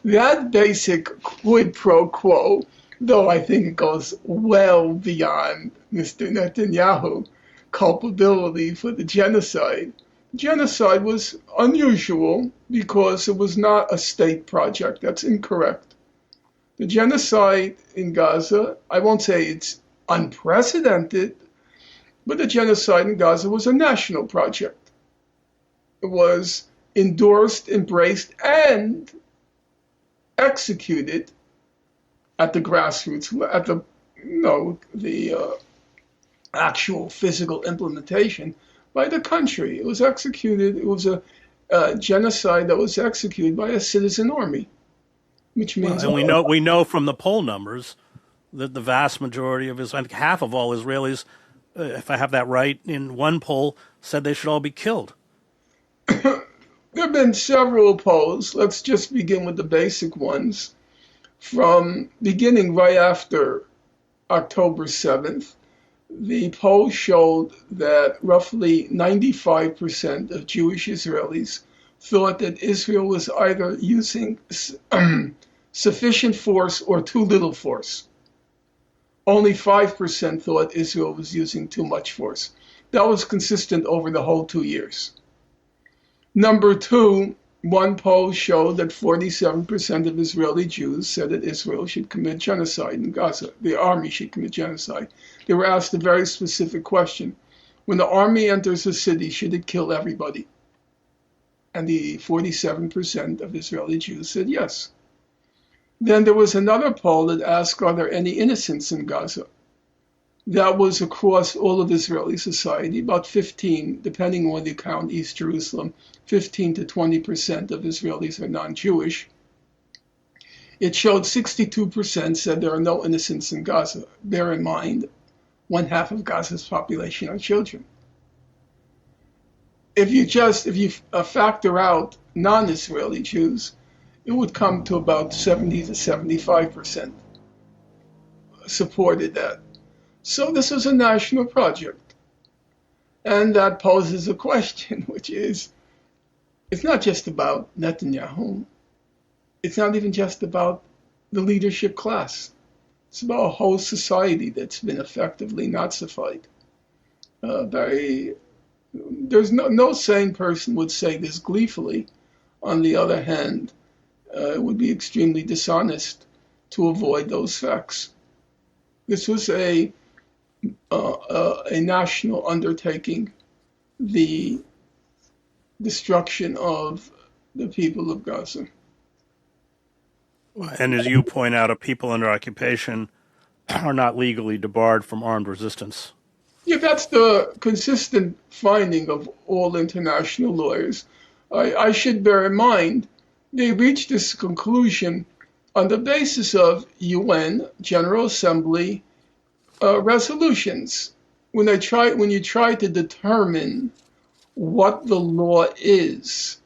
that basic quid pro quo, though I think it goes well beyond Mr. Netanyahu culpability for the genocide. Genocide was unusual because it was not a state project. That's incorrect. The genocide in Gaza, I won't say it's unprecedented, but the genocide in Gaza was a national project. It was endorsed, embraced, and executed at the grassroots, at the actual physical implementation by the country. It was executed. It was a genocide that was executed by a citizen army, which means. And we know from the poll numbers that the vast majority of half of all Israelis, if I have that right, in one poll said they should all be killed. There have been several polls. Let's just begin with the basic ones. From beginning right after October 7th, the poll showed that roughly 95% of Jewish Israelis thought that Israel was either using sufficient force or too little force. Only 5% thought Israel was using too much force. That was consistent over the whole 2 years. Number two, one poll showed that 47% of Israeli Jews said that Israel should commit genocide in Gaza. The army should commit genocide. They were asked a very specific question. When the army enters a city, should it kill everybody? And the 47% of Israeli Jews said yes. Then there was another poll that asked, are there any innocents in Gaza? That was across all of Israeli society, about 15, depending on whether you count East Jerusalem, 15 to 20% of Israelis are non-Jewish. It showed 62% said there are no innocents in Gaza. Bear in mind, 1/2 of Gaza's population are children. If you factor out non-Israeli Jews, it would come to about 70 to 75% supported that. So this was a national project. And that poses a question, which is, it's not just about Netanyahu. It's not even just about the leadership class. It's about a whole society that's been effectively Nazified. There's no sane person would say this gleefully. On the other hand, it would be extremely dishonest to avoid those facts. This was a national undertaking, the destruction of the people of Gaza. And as you point out, a people under occupation are not legally debarred from armed resistance. Yeah, that's the consistent finding of all international lawyers. I should bear in mind, they reached this conclusion on the basis of UN General Assembly resolutions. When you try to determine what the law is,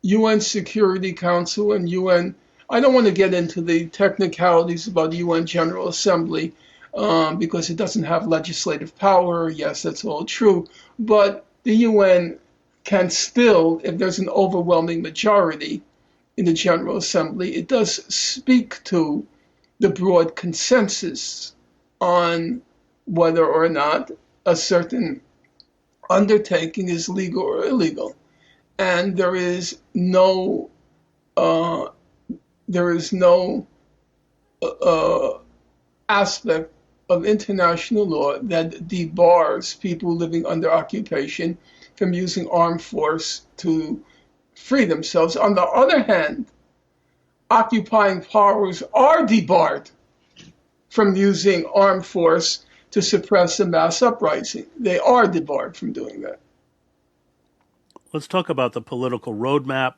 UN Security Council and UN, I don't want to get into the technicalities about UN General Assembly because it doesn't have legislative power. Yes, that's all true. But the UN can still, if there's an overwhelming majority in the General Assembly, it does speak to the broad consensus on whether or not a certain undertaking is legal or illegal. And there is no aspect of international law that debars people living under occupation from using armed force to free themselves. On the other hand, occupying powers are debarred from using armed force to suppress a mass uprising. They are debarred from doing that. Let's talk about the political roadmap.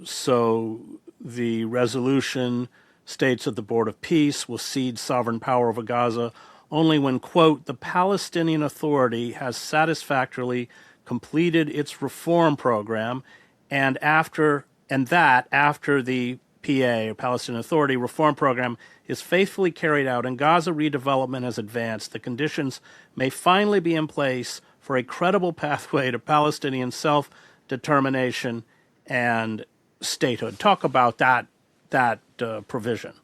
So the resolution states that the Board of Peace will cede sovereign power over Gaza only when, quote, the Palestinian Authority has satisfactorily completed its reform program and after the PA, or Palestinian Authority, reform program is faithfully carried out and Gaza redevelopment has advanced, the conditions may finally be in place for a credible pathway to Palestinian self-determination and statehood. Talk about that provision.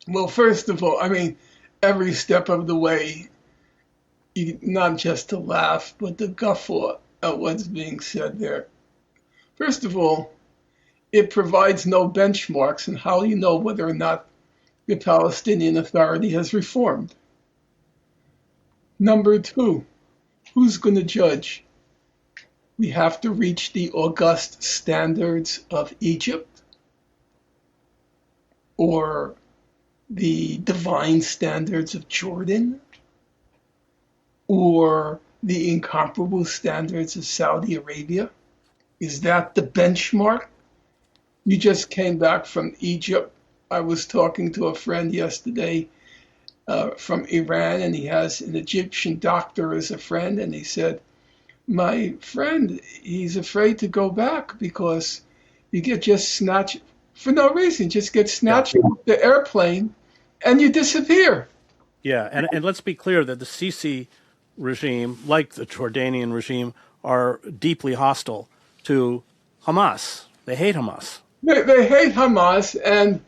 Well, first of all, I mean, every step of the way, not just to laugh, but to guffaw at what's being said there. First of all, it provides no benchmarks on how you know whether or not the Palestinian Authority has reformed. Number two, who's going to judge? We have to reach the august standards of Egypt or the divine standards of Jordan or the incomparable standards of Saudi Arabia? Is that the benchmark? You just came back from Egypt. I was talking to a friend yesterday from Iran, and he has an Egyptian doctor as a friend, and he said, my friend, he's afraid to go back because you get just snatched, for no reason, just get snatched off the airplane and you disappear. Yeah, and let's be clear that the Sisi regime, like the Jordanian regime, are deeply hostile to Hamas. They hate Hamas. They hate Hamas, and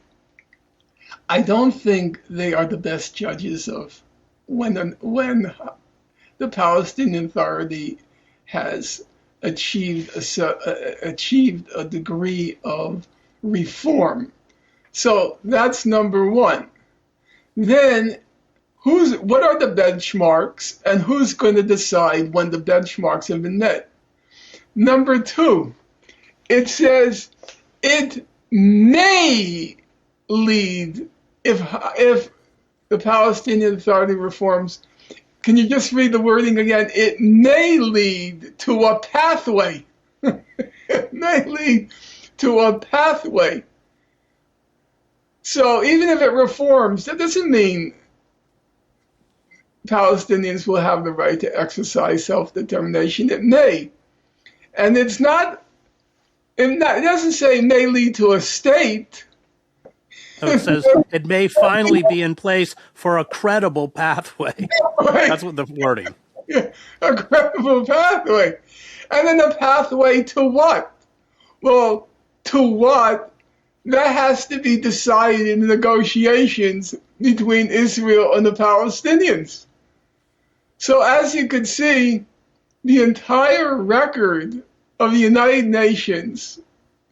I don't think they are the best judges of when the Palestinian Authority has achieved a degree of reform. So that's number one. Then what are the benchmarks, and who's going to decide when the benchmarks have been met? Number two, it says it may lead, if the Palestinian Authority reforms, can you just read the wording again? It may lead to a pathway. It may lead to a pathway. So even if it reforms, that doesn't mean Palestinians will have the right to exercise self-determination. It may. And it's not It doesn't say may lead to a state. So it says it may finally be in place for a credible pathway. Right? That's what the wording. A credible pathway. And then a pathway to what? Well, to what? That has to be decided in the negotiations between Israel and the Palestinians. So as you can see, the entire record of the United Nations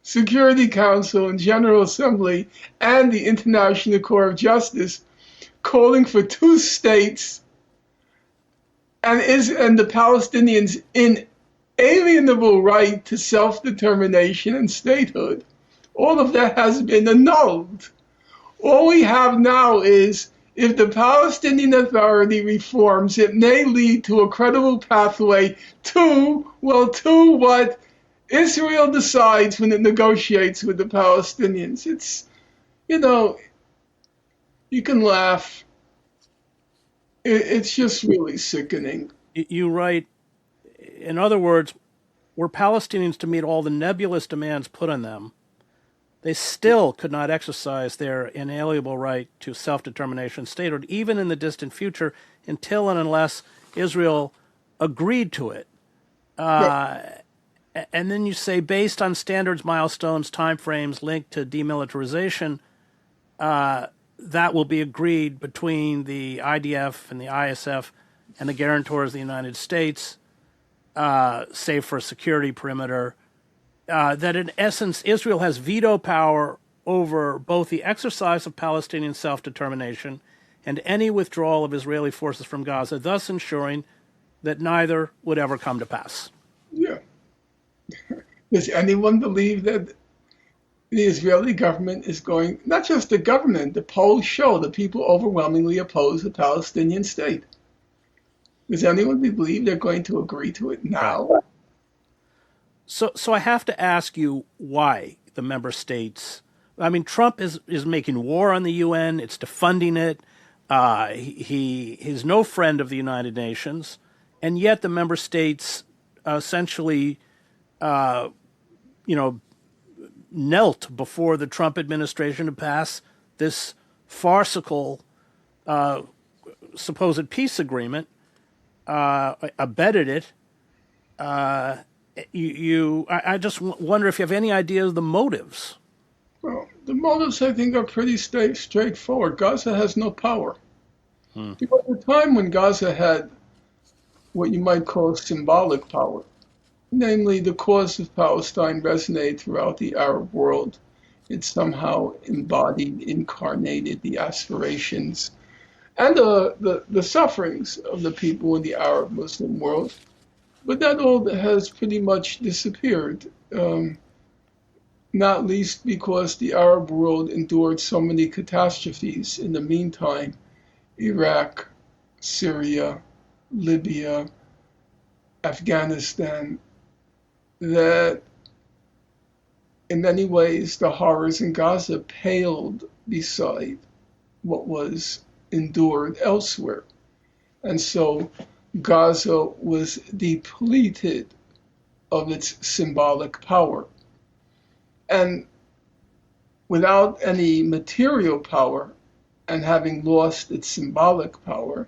Security Council and General Assembly and the International Court of Justice calling for two states and the Palestinians' inalienable right to self-determination and statehood. All of that has been annulled. All we have now is if the Palestinian Authority reforms, it may lead to a credible pathway to what Israel decides when it negotiates with the Palestinians. It's, you can laugh. It's just really sickening. You write, in other words, were Palestinians to meet all the nebulous demands put on them, they still could not exercise their inalienable right to self-determination statehood, even in the distant future, until and unless Israel agreed to it. And then you say, based on standards, milestones, timeframes linked to demilitarization, that will be agreed between the IDF and the ISF and the guarantors of the United States, save for a security perimeter, that in essence, Israel has veto power over both the exercise of Palestinian self-determination and any withdrawal of Israeli forces from Gaza, thus ensuring that neither would ever come to pass. Yeah. Does anyone believe that the Israeli government is going, not just the government, the polls show that people overwhelmingly oppose the Palestinian state. Does anyone believe they're going to agree to it now? Right. So I have to ask you why the member states, I mean, Trump is making war on the UN, it's defunding it, he's no friend of the United Nations, and yet the member states essentially, knelt before the Trump administration to pass this farcical supposed peace agreement, abetted it. I just wonder if you have any idea of the motives. Well, the motives, I think, are pretty straightforward. Gaza has no power. Because the time when Gaza had what you might call symbolic power, namely the cause of Palestine resonated throughout the Arab world. It somehow embodied, incarnated the aspirations and the sufferings of the people in the Arab Muslim world. But that all has pretty much disappeared, not least because the Arab world endured so many catastrophes in the meantime. Iraq, Syria, Libya, Afghanistan, that in many ways the horrors in Gaza paled beside what was endured elsewhere. And so Gaza was depleted of its symbolic power. And without any material power and having lost its symbolic power,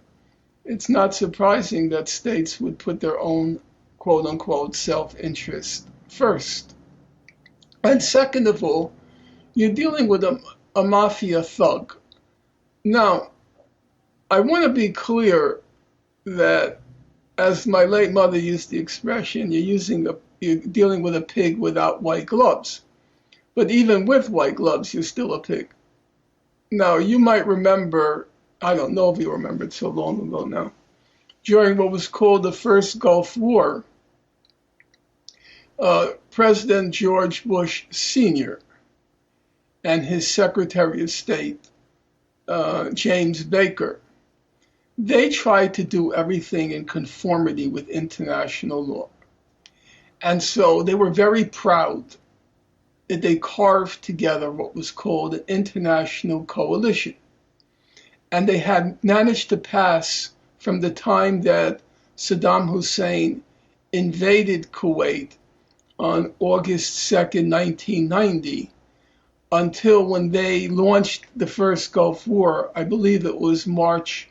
it's not surprising that states would put their own quote unquote self-interest first. And second of all, you're dealing with a mafia thug. Now, I want to be clear that, as my late mother used the expression, you're dealing with a pig without white gloves. But even with white gloves, you're still a pig. Now, you might remember, I don't know if you remember, it's so long ago now, during what was called the First Gulf War, President George Bush Sr. and his Secretary of State, James Baker, they tried to do everything in conformity with international law. And so they were very proud that they carved together what was called an international coalition. And they had managed to pass, from the time that Saddam Hussein invaded Kuwait on August 2nd, 1990, until when they launched the first Gulf War, I believe it was March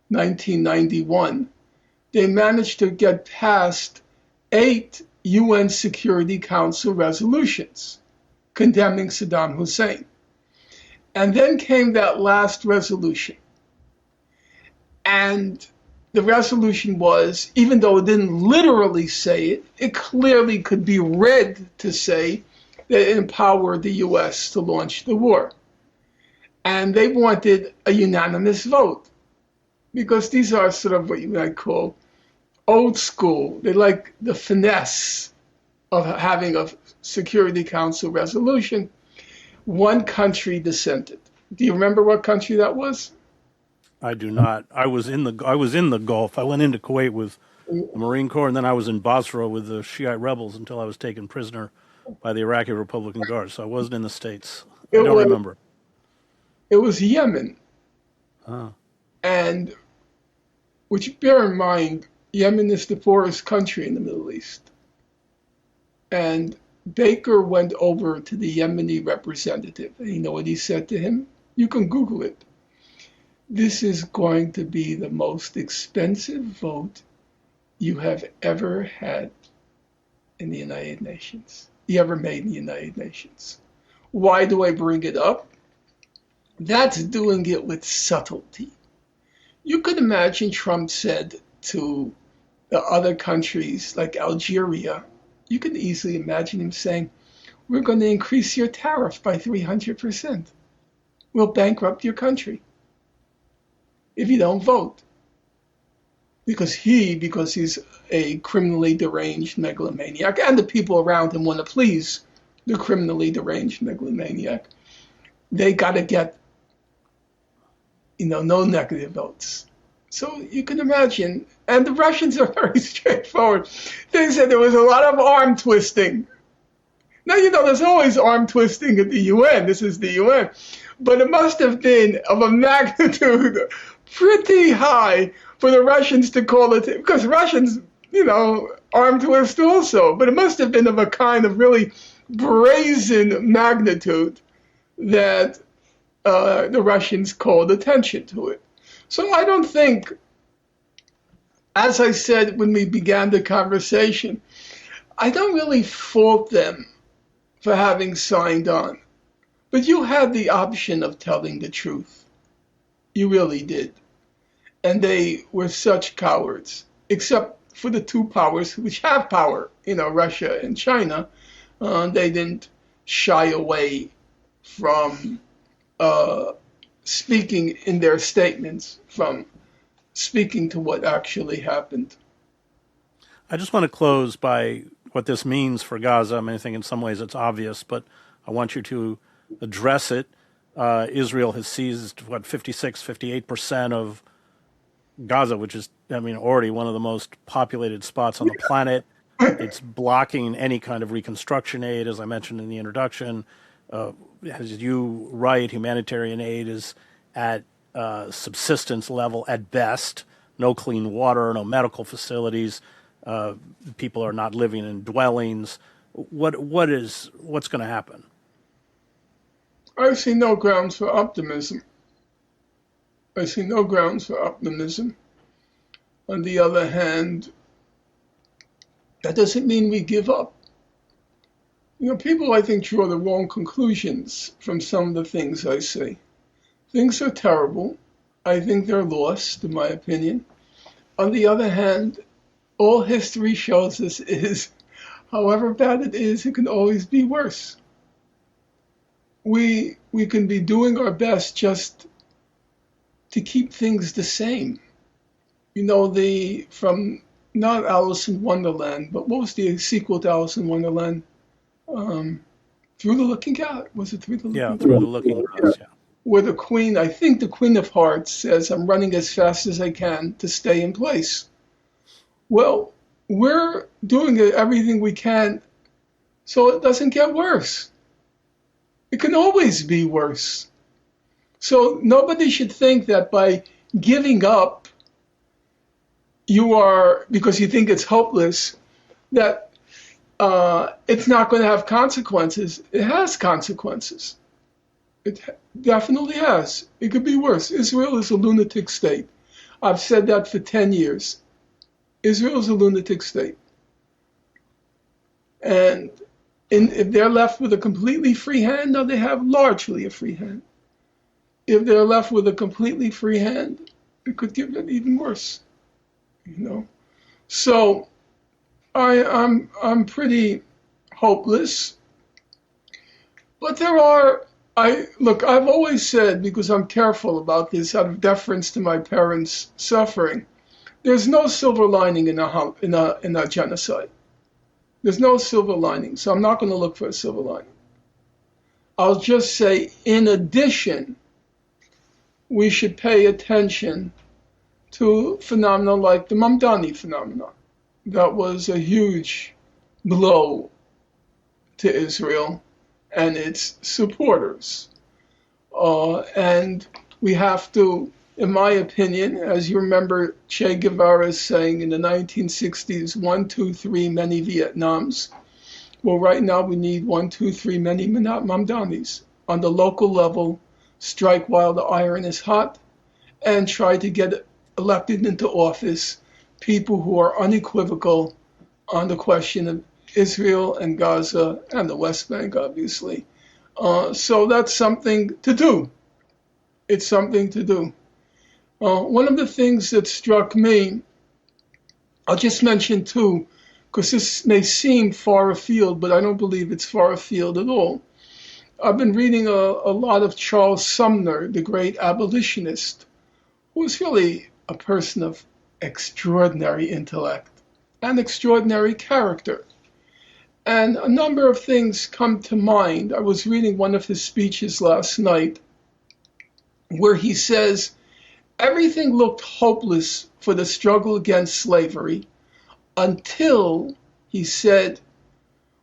1991, they managed to get past 8 UN Security Council resolutions condemning Saddam Hussein. And then came that last resolution. And the resolution was, even though it didn't literally say it, it clearly could be read to say that it empowered the US to launch the war. And they wanted a unanimous vote, because these are sort of what you might call old school. They like the finesse of having a Security Council resolution. One country dissented. Do you remember what country that was? I do not. I was in the Gulf. I went into Kuwait with the Marine Corps, and then I was in Basra with the Shiite rebels until I was taken prisoner by the Iraqi Republican Guard. So I wasn't in the States. I don't remember. It was Yemen. And which, bear in mind, Yemen is the poorest country in the Middle East. And Baker went over to the Yemeni representative, and you know what he said to him? You can Google it. This is going to be the most expensive vote you have ever had in the United Nations. You ever made in the United Nations. Why do I bring it up? That's doing it with subtlety. You could imagine Trump said to the other countries like Algeria, you could easily imagine him saying, we're going to increase your tariff by 300%. We'll bankrupt your country if you don't vote. Because he's a criminally deranged megalomaniac, and the people around him want to please the criminally deranged megalomaniac, they got to get, no negative votes. So you can imagine, and the Russians are very straightforward. They said there was a lot of arm twisting. Now, there's always arm twisting at the UN. This is the UN. But it must have been of a magnitude pretty high for the Russians to call it, because Russians, arm twist also, but it must have been of a kind of really brazen magnitude that the Russians called attention to it. So I don't think, as I said when we began the conversation, I don't really fault them for having signed on. But you had the option of telling the truth. You really did. And they were such cowards, except for the two powers which have power, Russia and China. They didn't shy away from speaking in their statements, from speaking to what actually happened. I just want to close by what this means for Gaza. I think in some ways it's obvious, but I want you to address it. Israel has seized, 58% of Gaza, which is, already one of the most populated spots on the planet. It's blocking any kind of reconstruction aid, as I mentioned in the introduction. As you write, humanitarian aid is at subsistence level at best. No clean water, no medical facilities. People are not living in dwellings. What's going to happen? I see no grounds for optimism. On the other hand, that doesn't mean we give up. People, I think, draw the wrong conclusions from some of the things I say. Things are terrible. I think they're lost, in my opinion. On the other hand, all history shows us is, however bad it is, it can always be worse. We can be doing our best just to keep things the same. From not Alice in Wonderland, but what was the sequel to Alice in Wonderland? Through the Looking Glass. Was it Through the Looking Glass? Yeah, Through the Looking Glass, yeah. Where the Queen, I think the Queen of Hearts says, I'm running as fast as I can to stay in place. Well, we're doing everything we can so it doesn't get worse. It can always be worse. So nobody should think that by giving up, you are, because you think it's hopeless, that it's not going to have consequences. It has consequences. It definitely has. It could be worse. Israel is a lunatic state. I've said that for 10 years. Israel is a lunatic state. And if they're left with a completely free hand, now they have largely a free hand. If they're left with a completely free hand, it could get even worse. So I'm pretty hopeless. But I've always said, because I'm careful about this out of deference to my parents' suffering, there's no silver lining in a genocide. There's no silver lining, so I'm not going to look for a silver lining. I'll just say, in addition, we should pay attention to phenomena like the Mamdani phenomenon. That was a huge blow to Israel and its supporters. And we have to, in my opinion, as you remember Che Guevara saying in the 1960s, 1, 2, 3, many Vietnams. Well, right now we need 1, 2, 3, many Mamdanis. On the local level, strike while the iron is hot and try to get elected into office people who are unequivocal on the question of Israel and Gaza and the West Bank, obviously. So that's something to do. It's something to do. One of the things that struck me, I'll just mention two, because this may seem far afield, but I don't believe it's far afield at all. I've been reading a lot of Charles Sumner, the great abolitionist, who was really a person of extraordinary intellect and extraordinary character. And a number of things come to mind. I was reading one of his speeches last night where he says, everything looked hopeless for the struggle against slavery until, he said,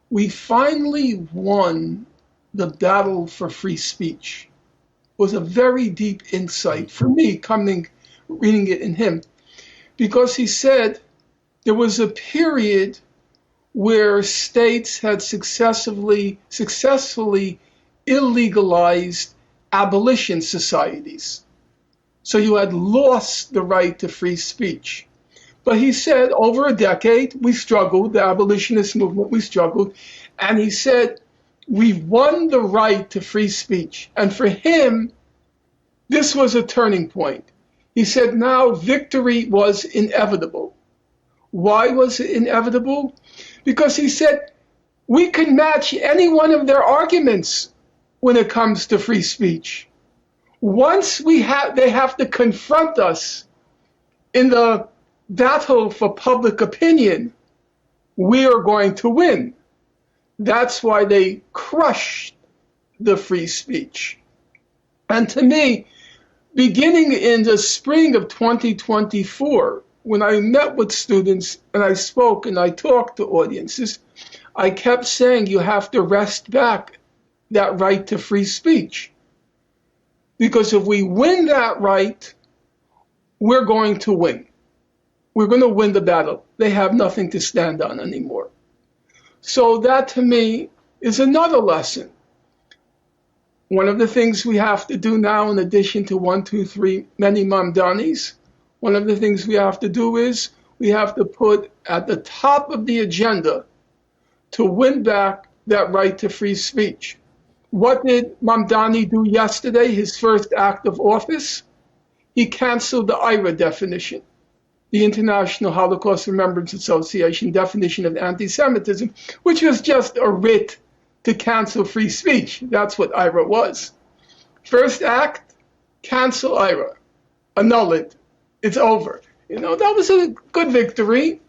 we finally won the battle for free speech. It was a very deep insight for me reading it in him, because he said there was a period where states had successfully illegalized abolition societies. So you had lost the right to free speech. But he said over a decade, we struggled, the abolitionist movement, we struggled. And he said, we won the right to free speech. And for him, this was a turning point. He said now victory was inevitable. Why was it inevitable? Because he said, we can match any one of their arguments when it comes to free speech. Once they have to confront us in the battle for public opinion, we are going to win. That's why they crushed the free speech. And to me, beginning in the spring of 2024, when I met with students and I spoke and I talked to audiences, I kept saying you have to wrest back that right to free speech. Because if we win that right, we're going to win. We're going to win the battle. They have nothing to stand on anymore. So that to me is another lesson. One of the things we have to do now, in addition to 1, 2, 3, many Mamdanis, one of the things we have to do is we have to put at the top of the agenda to win back that right to free speech. What did Mamdani do yesterday, his first act of office? He canceled the IRA definition, the International Holocaust Remembrance Association definition of anti-Semitism, which was just a writ to cancel free speech. That's what IRA was. First act, cancel IRA, annul it. It's over. That was a good victory,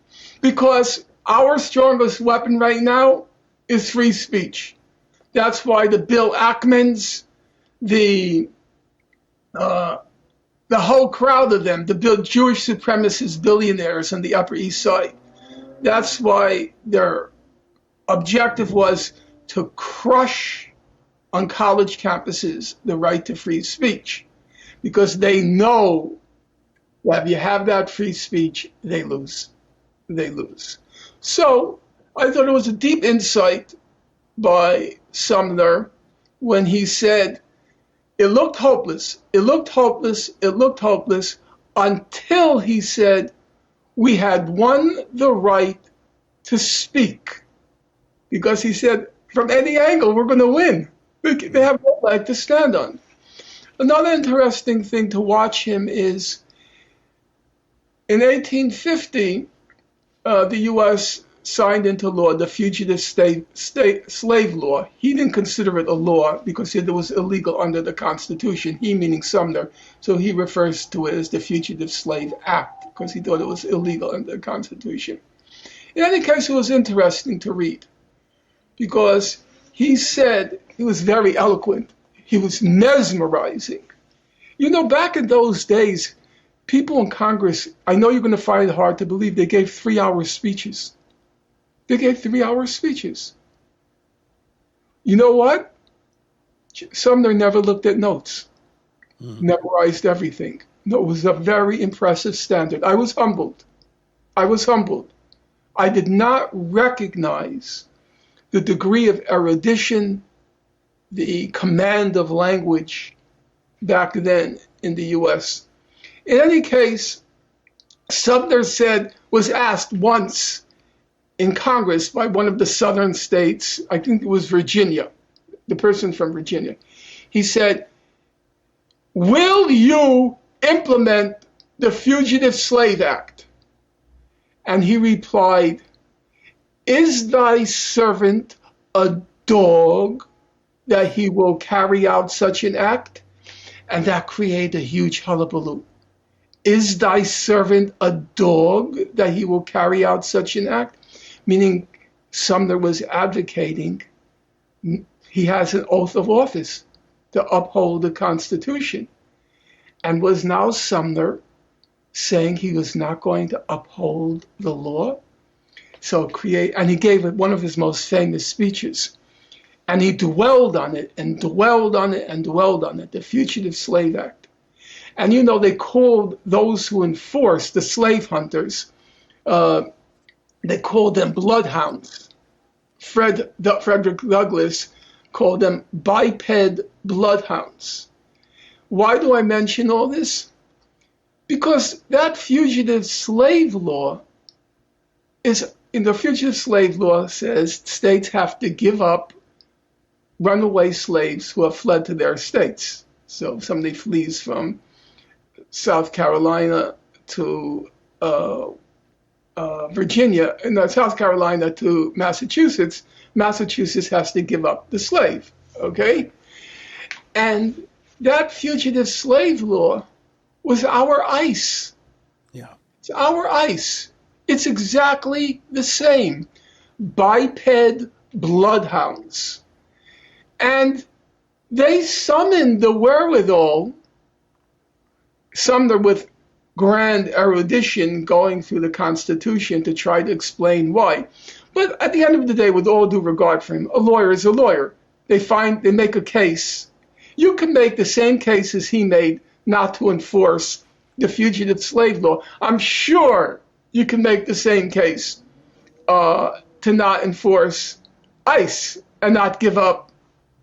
because our strongest weapon right now is free speech. That's why the Bill Ackmans, the whole crowd of them, the Jewish supremacist billionaires on the Upper East Side, that's why their objective was to crush on college campuses the right to free speech, because they know that if you have that free speech, they lose. They lose. So I thought it was a deep insight by Sumner when he said, it looked hopeless, it looked hopeless, it looked hopeless, until he said, we had won the right to speak. Because he said, from any angle, we're going to win. They have no leg to stand on. Another interesting thing to watch him is, in 1850, the U.S. signed into law the Fugitive Slave Law. He didn't consider it a law because it was illegal under the Constitution, he meaning Sumner, so he refers to it as the Fugitive Slave Act because he thought it was illegal under the Constitution. In any case, it was interesting to read because he said, he was very eloquent, he was mesmerizing. You know, back in those days, people in Congress, I know you're going to find it hard to believe, they gave 3-hour speeches. They gave 3-hour speeches. You know what? Sumner never looked at notes, memorized everything. No, it was a very impressive standard. I was humbled. I was humbled. I did not recognize the degree of erudition, the command of language back then in the U.S. In any case, Sumner was asked once in Congress by one of the southern states, I think it was Virginia, the person from Virginia. He said, will you implement the Fugitive Slave Act? And he replied, is thy servant a dog that he will carry out such an act? And that created a huge hullabaloo. Is thy servant a dog that he will carry out such an act? Meaning Sumner was advocating, he has an oath of office to uphold the Constitution. And was now Sumner saying he was not going to uphold the law? And he gave it one of his most famous speeches. And he dwelled on it and dwelled on it and dwelled on it, the Fugitive Slave Act. And you know, they called those who enforced, the slave hunters, they called them bloodhounds. Frederick Douglass called them biped bloodhounds. Why do I mention all this? Because that fugitive slave law says states have to give up runaway slaves who have fled to their states. So if somebody flees from South Carolina to Virginia, and South Carolina to Massachusetts, Massachusetts has to give up the slave, okay? And that fugitive slave law was our ICE. Yeah. It's our ICE. It's exactly the same. Biped bloodhounds. And they summoned the wherewithal, Sumner with grand erudition going through the Constitution to try to explain why. But at the end of the day, with all due regard for him, a lawyer is a lawyer. They make a case. You can make the same case as he made not to enforce the fugitive slave law. I'm sure you can make the same case to not enforce ICE and not give up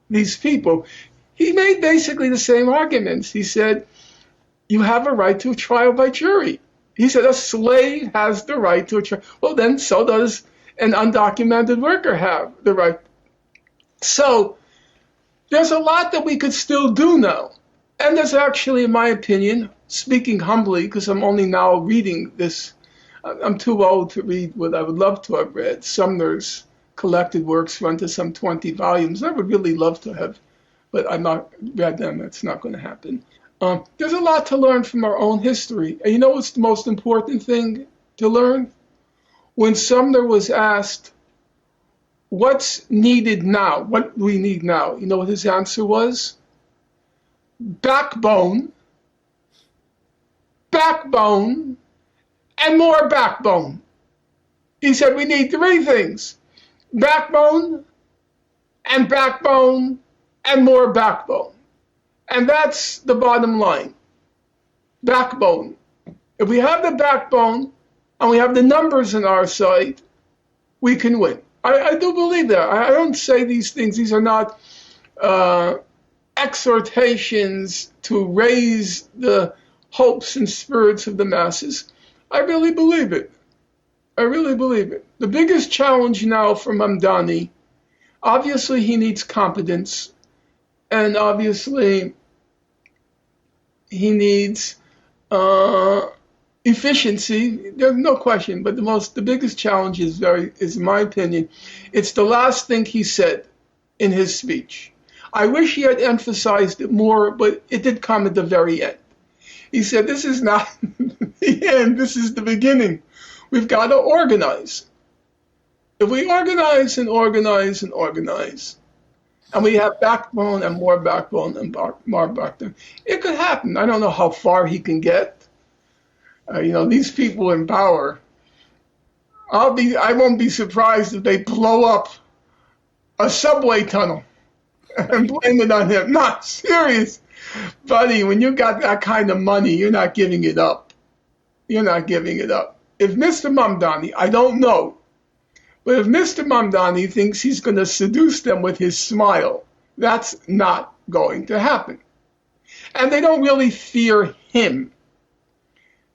these people. He made basically the same arguments. He said, you have a right to a trial by jury. He said a slave has the right to a trial. Well, then so does an undocumented worker have the right. So there's a lot that we could still do now. And there's actually, in my opinion, speaking humbly, because I'm only now reading this, I'm too old to read what I would love to have read. Sumner's collected works run to some 20 volumes. I would really love to have, but I've not read them. It's not going to happen. There's a lot to learn from our own history. And you know what's the most important thing to learn? When Sumner was asked, what's needed now? What do we need now? You know what his answer was? Backbone, backbone, and more backbone. He said we need 3 things. Backbone, and more backbone. And that's the bottom line. Backbone. If we have the backbone and we have the numbers on our side, we can win. I do believe that. I don't say these things. These are not exhortations to raise the hopes and spirits of the masses. I really believe it. I really believe it. The biggest challenge now for Mamdani, obviously he needs competence, and obviously he needs efficiency. There's no question, but the biggest challenge is in my opinion, it's the last thing he said in his speech. I wish he had emphasized it more, but it did come at the very end. He said, this is not the end, this is the beginning. We've got to organize. If we organize and organize and organize, and we have backbone and more backbone and more backbone, it could happen. I don't know how far he can get. These people in power, I won't be surprised if they blow up a subway tunnel and blame it on him. Not serious. Buddy, when you got that kind of money, you're not giving it up. You're not giving it up. If Mr. Mamdani, I don't know, but if Mr. Mamdani thinks he's going to seduce them with his smile, that's not going to happen. And they don't really fear him.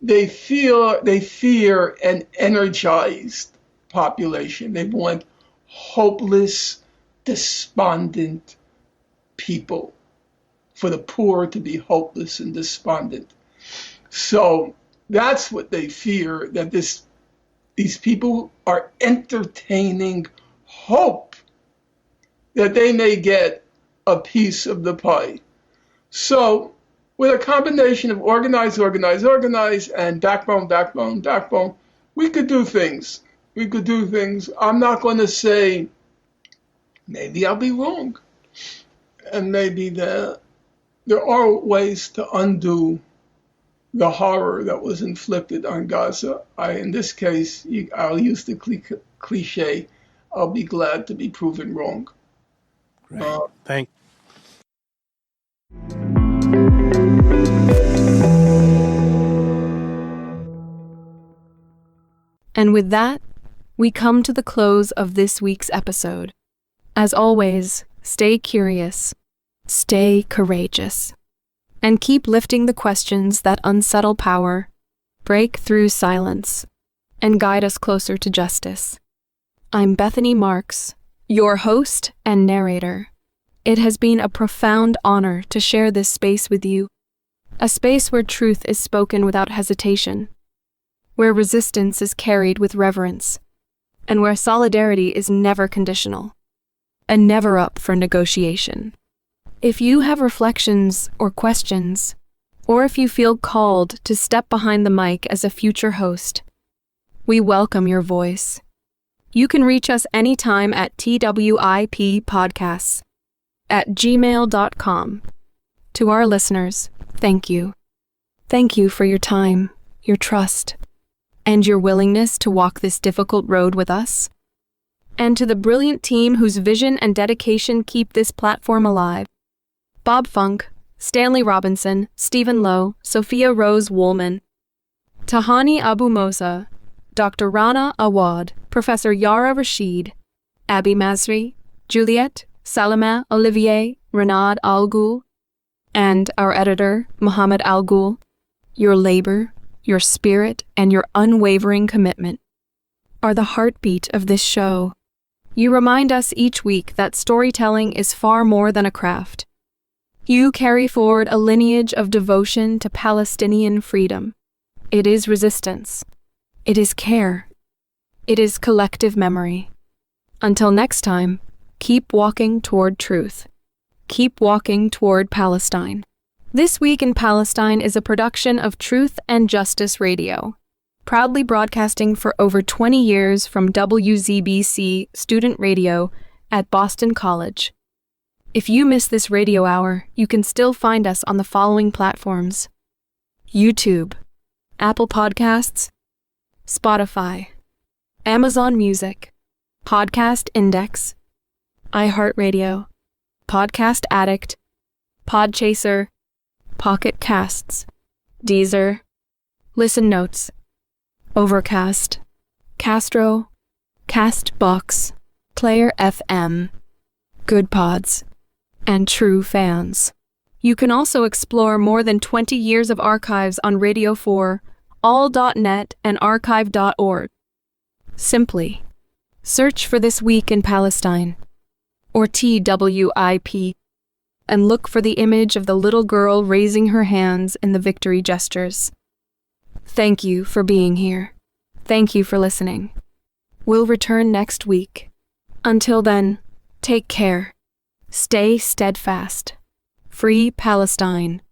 They fear an energized population. They want hopeless, despondent people. For the poor to be hopeless and despondent. So that's what they fear, that these people are entertaining hope that they may get a piece of the pie. So with a combination of organize, and backbone, we could do things. I'm not going to say, maybe I'll be wrong. And maybe there are ways to undo the horror that was inflicted on Gaza. In this case, I'll use the cliche, I'll be glad to be proven wrong. Great. Thank And with that, we come to the close of this week's episode. As always, stay curious, stay courageous, and keep lifting the questions that unsettle power, break through silence, and guide us closer to justice. I'm Bethany Marks, your host and narrator. It has been a profound honor to share this space with you, a space where truth is spoken without hesitation, where resistance is carried with reverence, and where solidarity is never conditional and never up for negotiation. If you have reflections or questions, or if you feel called to step behind the mic as a future host, we welcome your voice. You can reach us anytime at twippodcasts@gmail.com. To our listeners, thank you. Thank you for your time, your trust, and your willingness to walk this difficult road with us. And to the brilliant team whose vision and dedication keep this platform alive: Bob Funk, Stanley Robinson, Stephen Lowe, Sophia Rose Woolman, Tahani Abu Mosa, Dr. Rana Awad, Professor Yara Rashid, Abby Masri, Juliet, Salama Olivier, Renard Al Ghul, and our editor, Muhammad Al Ghul. Your labor, your spirit, and your unwavering commitment are the heartbeat of this show. You remind us each week that storytelling is far more than a craft. You carry forward a lineage of devotion to Palestinian freedom. It is resistance. It is care. It is collective memory. Until next time, keep walking toward truth. Keep walking toward Palestine. This Week in Palestine is a production of Truth and Justice Radio, proudly broadcasting for over 20 years from WZBC Student Radio at Boston College. If you miss this radio hour, you can still find us on the following platforms: YouTube, Apple Podcasts, Spotify, Amazon Music, Podcast Index, iHeartRadio, Podcast Addict, Podchaser, Pocket Casts, Deezer, Listen Notes, Overcast, Castro, Castbox, Player FM, Good Pods, and True Fans. You can also explore more than 20 years of archives on Radio 4, all.net, and archive.org. Simply search for This Week in Palestine, or TWIP, and look for the image of the little girl raising her hands in the victory gestures. Thank you for being here. Thank you for listening. We'll return next week. Until then, take care. Stay steadfast. Free Palestine.